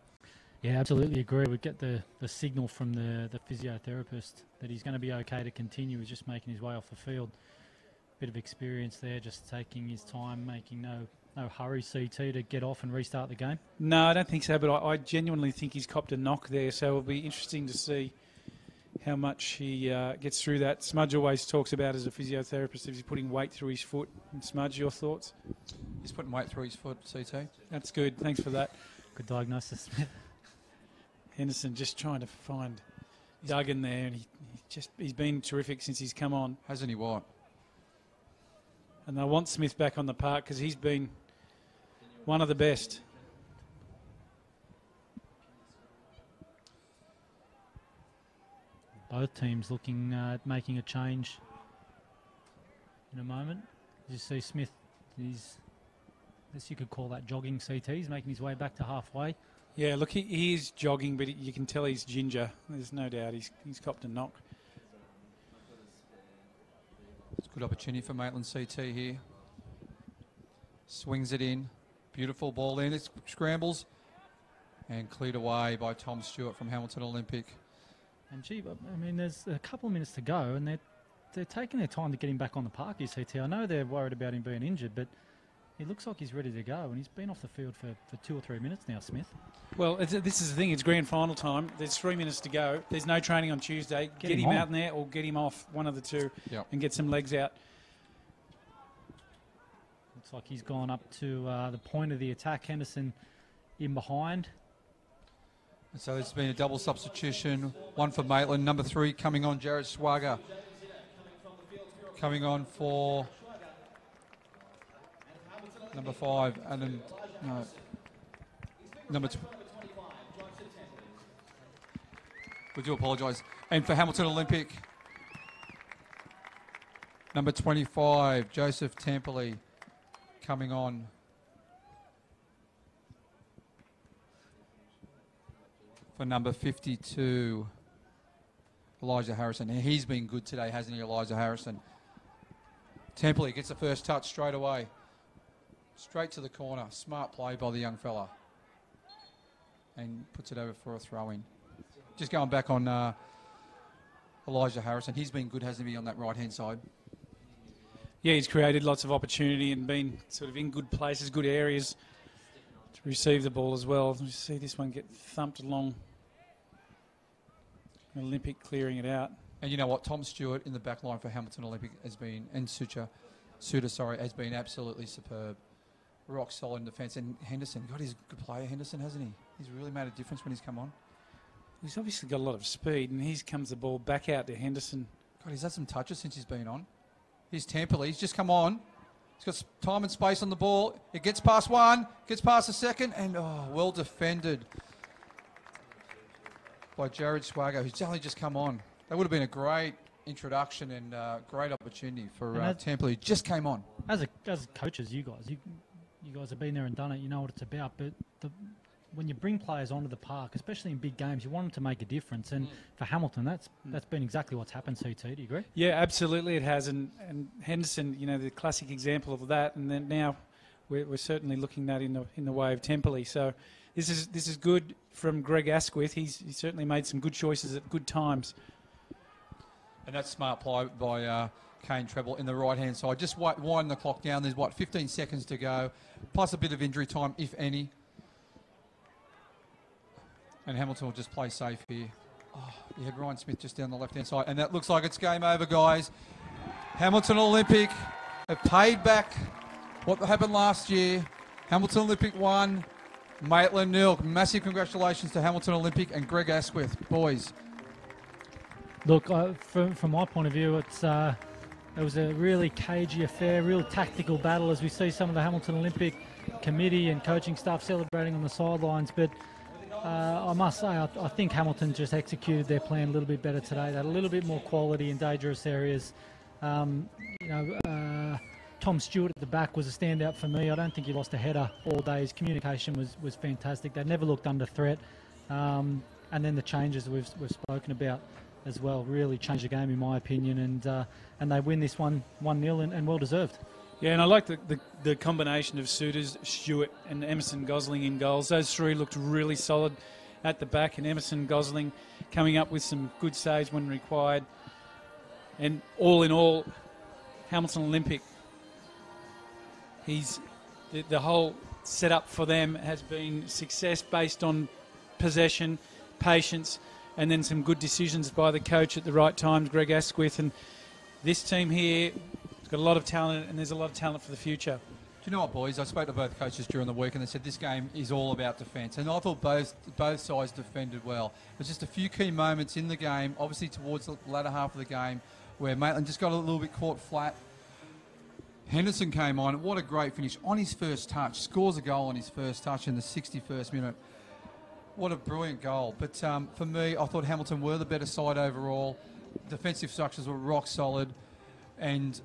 Yeah, absolutely agree. We get the signal from the physiotherapist that he's going to be okay to continue. He's just making his way off the field. Bit of experience there, just taking his time, making no hurry, CT, to get off and restart the game? No, I don't think so, but I genuinely think he's copped a knock there, so it'll be interesting to see how much he gets through that. Smudge always talks about, as a physiotherapist, if he's putting weight through his foot. And Smudge, your thoughts? He's putting weight through his foot, CT. That's good, thanks for that. Good diagnosis. Henderson just trying to find Duggan there, and he's been terrific since he's come on. Hasn't he, what? And they want Smith back on the park because he's been one of the best. Both teams looking at making a change in a moment. You see Smith, I guess you could call that jogging, CT. He's making his way back to halfway. Yeah, look, he is jogging, but you can tell he's ginger. There's no doubt he's copped a knock. It's a good opportunity for Maitland CT here. Swings it in. Beautiful ball in. It scrambles. And cleared away by Tom Stewart from Hamilton Olympic. And gee, I mean, there's a couple of minutes to go, and they're taking their time to get him back on the park, is CT. I know they're worried about him being injured, but he looks like he's ready to go, and he's been off the field for 2 or 3 minutes now, Smith. Well, this is the thing. It's grand final time. There's 3 minutes to go. There's no training on Tuesday. Get him out in there or get him off, one of the two, and get some legs out. Looks like he's gone up to the point of the attack. Henderson in behind. And so there's been a double substitution. One for Maitland. Number 3 coming on, Jared Swagger. Coming on for number 5. And then, no, number 2. We do apologise. And for Hamilton Olympic, number 25, Joseph Temperley, coming on. For number 52, Elijah Harrison. And he's been good today, hasn't he, Elijah Harrison? Temperley gets the first touch straight away. Straight to the corner. Smart play by the young fella. And puts it over for a throw-in. Just going back on Elijah Harrison. He's been good, hasn't he, on that right-hand side? Yeah, he's created lots of opportunity and been sort of in good places, good areas to receive the ball as well. You see this one get thumped along. Olympic clearing it out. And you know what? Tom Stewart in the back line for Hamilton Olympic has been, and Suter, has been absolutely superb. Rock solid in defence. And Henderson, God, he's a good player, Henderson, hasn't he? He's really made a difference when he's come on. He's obviously got a lot of speed, and here comes the ball back out to Henderson. God, he's had some touches since he's been on. Here's Temperley. He's just come on. He's got time and space on the ball. It gets past one, gets past the second, and well defended by Jared Swagger, who's only just come on. That would have been a great introduction and great opportunity for Temperley, who just came on. As coaches, you guys have been there and done it. You know what it's about. But when you bring players onto the park, especially in big games, you want them to make a difference. And for Hamilton, that's been exactly what's happened. CT, do you agree? Yeah, absolutely, it has. And Henderson, you know, the classic example of that. And then now we're certainly looking at in the way of Temperley. So this is good from Greg Asquith. He certainly made some good choices at good times. And that's smart play by Kane Treble in the right-hand side. Just wind the clock down. There's, 15 seconds to go, plus a bit of injury time, if any. And Hamilton will just play safe here. Oh, you had Ryan Smith just down the left-hand side. And that looks like it's game over, guys. Hamilton Olympic have paid back what happened last year. Hamilton Olympic won. Maitland nil. Massive congratulations to Hamilton Olympic and Greg Asquith. Boys. Look, from my point of view, it was a really cagey affair, real tactical battle as we see some of the Hamilton Olympic committee and coaching staff celebrating on the sidelines. But I must say, I think Hamilton just executed their plan a little bit better today. They had a little bit more quality in dangerous areas. Tom Stewart at the back was a standout for me. I don't think he lost a header all day. His communication was fantastic. They never looked under threat. And then the changes we've spoken about as well really changed the game in my opinion, and they win this 1-0 and well deserved. Yeah, and I like the combination of Suitors, Stewart and Emerson Gosling in goals. Those three looked really solid at the back, and Emerson Gosling coming up with some good saves when required. And all in all, Hamilton Olympic, the whole setup for them has been success based on possession, patience, and then some good decisions by the coach at the right times, Greg Asquith. And this team here has got a lot of talent, and there's a lot of talent for the future. Do you know what, boys? I spoke to both coaches during the week, and they said this game is all about defence. And I thought both sides defended well. There's just a few key moments in the game, obviously towards the latter half of the game, where Maitland just got a little bit caught flat. Henderson came on. What a great finish on his first touch. Scores a goal on his first touch in the 61st minute. What a brilliant goal. But for me, I thought Hamilton were the better side overall. Defensive structures were rock solid. And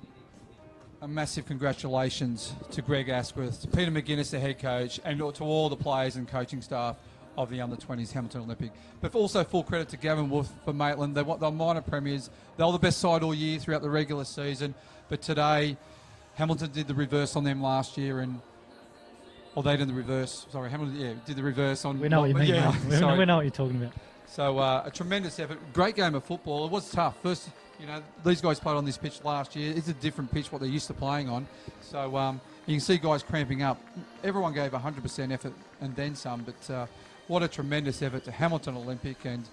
a massive congratulations to Greg Asquith, to Peter McGuinness, the head coach, and to all the players and coaching staff of the under-20s Hamilton Olympic. But also full credit to Gavin Wolf for Maitland. They're minor premiers. They were the best side all year throughout the regular season. But today, Hamilton did the reverse on them last year, they did the reverse. Sorry, Hamilton, did the reverse on. We know what you mean. Yeah, we know what you're talking about. So a tremendous effort, great game of football. It was tough. First, these guys played on this pitch last year. It's a different pitch what they're used to playing on. So you can see guys cramping up. Everyone gave 100% effort and then some. But what a tremendous effort to Hamilton Olympic and.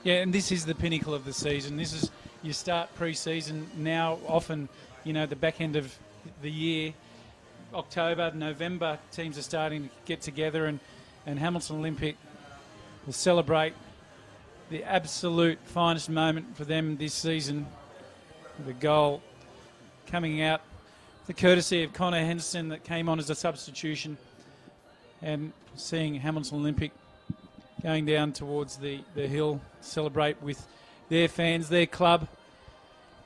Yeah, and this is the pinnacle of the season. This is you start pre-season now. Often, the back end of the year. October, November, teams are starting to get together, and Hamilton Olympic will celebrate the absolute finest moment for them this season. The goal coming out, the courtesy of Connor Henderson that came on as a substitution, and seeing Hamilton Olympic going down towards the hill, celebrate with their fans, their club,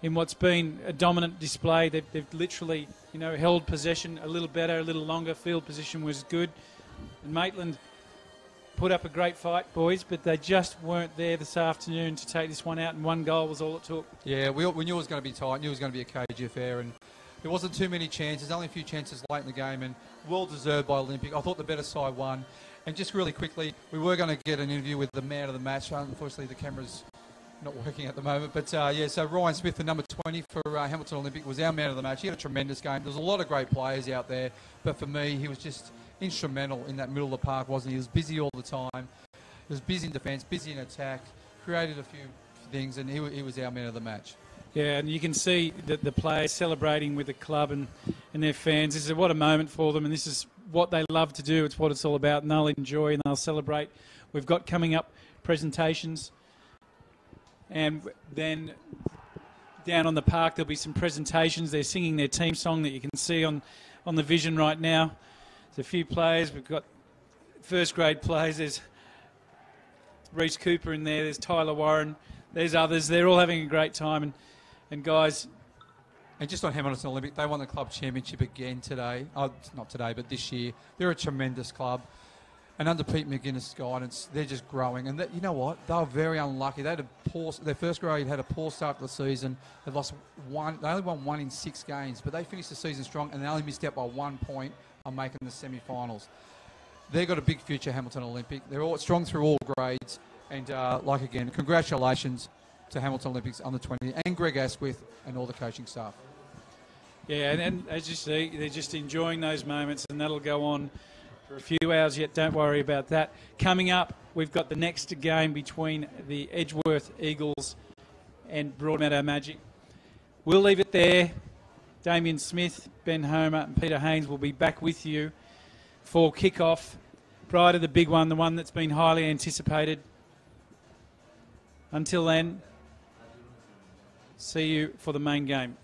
in what's been a dominant display. They've literally, held possession a little better, a little longer. Field position was good. And Maitland put up a great fight, boys, but they just weren't there this afternoon to take this one out, and one goal was all it took. Yeah, we knew it was going to be tight, knew it was going to be a cagey affair, and there wasn't too many chances, only a few chances late in the game, and well-deserved by Olympic. I thought the better side won. And just really quickly, we were going to get an interview with the man of the match. Unfortunately, the camera's not working at the moment. But, so Ryan Smith, the number 20 for Hamilton Olympic, was our man of the match. He had a tremendous game. There was a lot of great players out there. But for me, he was just instrumental in that middle of the park, wasn't he? He was busy all the time. He was busy in defence, busy in attack, created a few things, and he was our man of the match. Yeah, and you can see the players celebrating with the club and their fans. This is what a moment for them, and this is what they love to do. It's what it's all about, and they'll enjoy and they'll celebrate. We've got coming up presentations, and then down on the park there'll be some presentations. They're singing their team song that you can see on the vision right now. There's a few players. We've got first grade players. There's Reece Cooper in there. There's Tyler Warren. There's others. They're all having a great time, and guys. And just on Hamilton Olympic, they won the club championship again today. Oh, not today, but this year. They're a tremendous club. And under Pete McGuinness' guidance, they're just growing. And you know what? They were very unlucky. They had their first grade had a poor start to the season. They lost one. They only won 1 in 6 games, but they finished the season strong, and they only missed out by 1 point on making the semi-finals. They've got a big future, Hamilton Olympic. They're all strong through all grades. And again, congratulations to Hamilton Olympics under 20 and Greg Asquith and all the coaching staff. Yeah, and as you see, they're just enjoying those moments, and that'll go on for a few hours yet. Don't worry about that. Coming up, we've got the next game between the Edgeworth Eagles and Broadmeadow Magic. We'll leave it there. Damien Smith, Ben Homer and Peter Haynes will be back with you for kick-off prior to the big one, the one that's been highly anticipated. Until then, see you for the main game.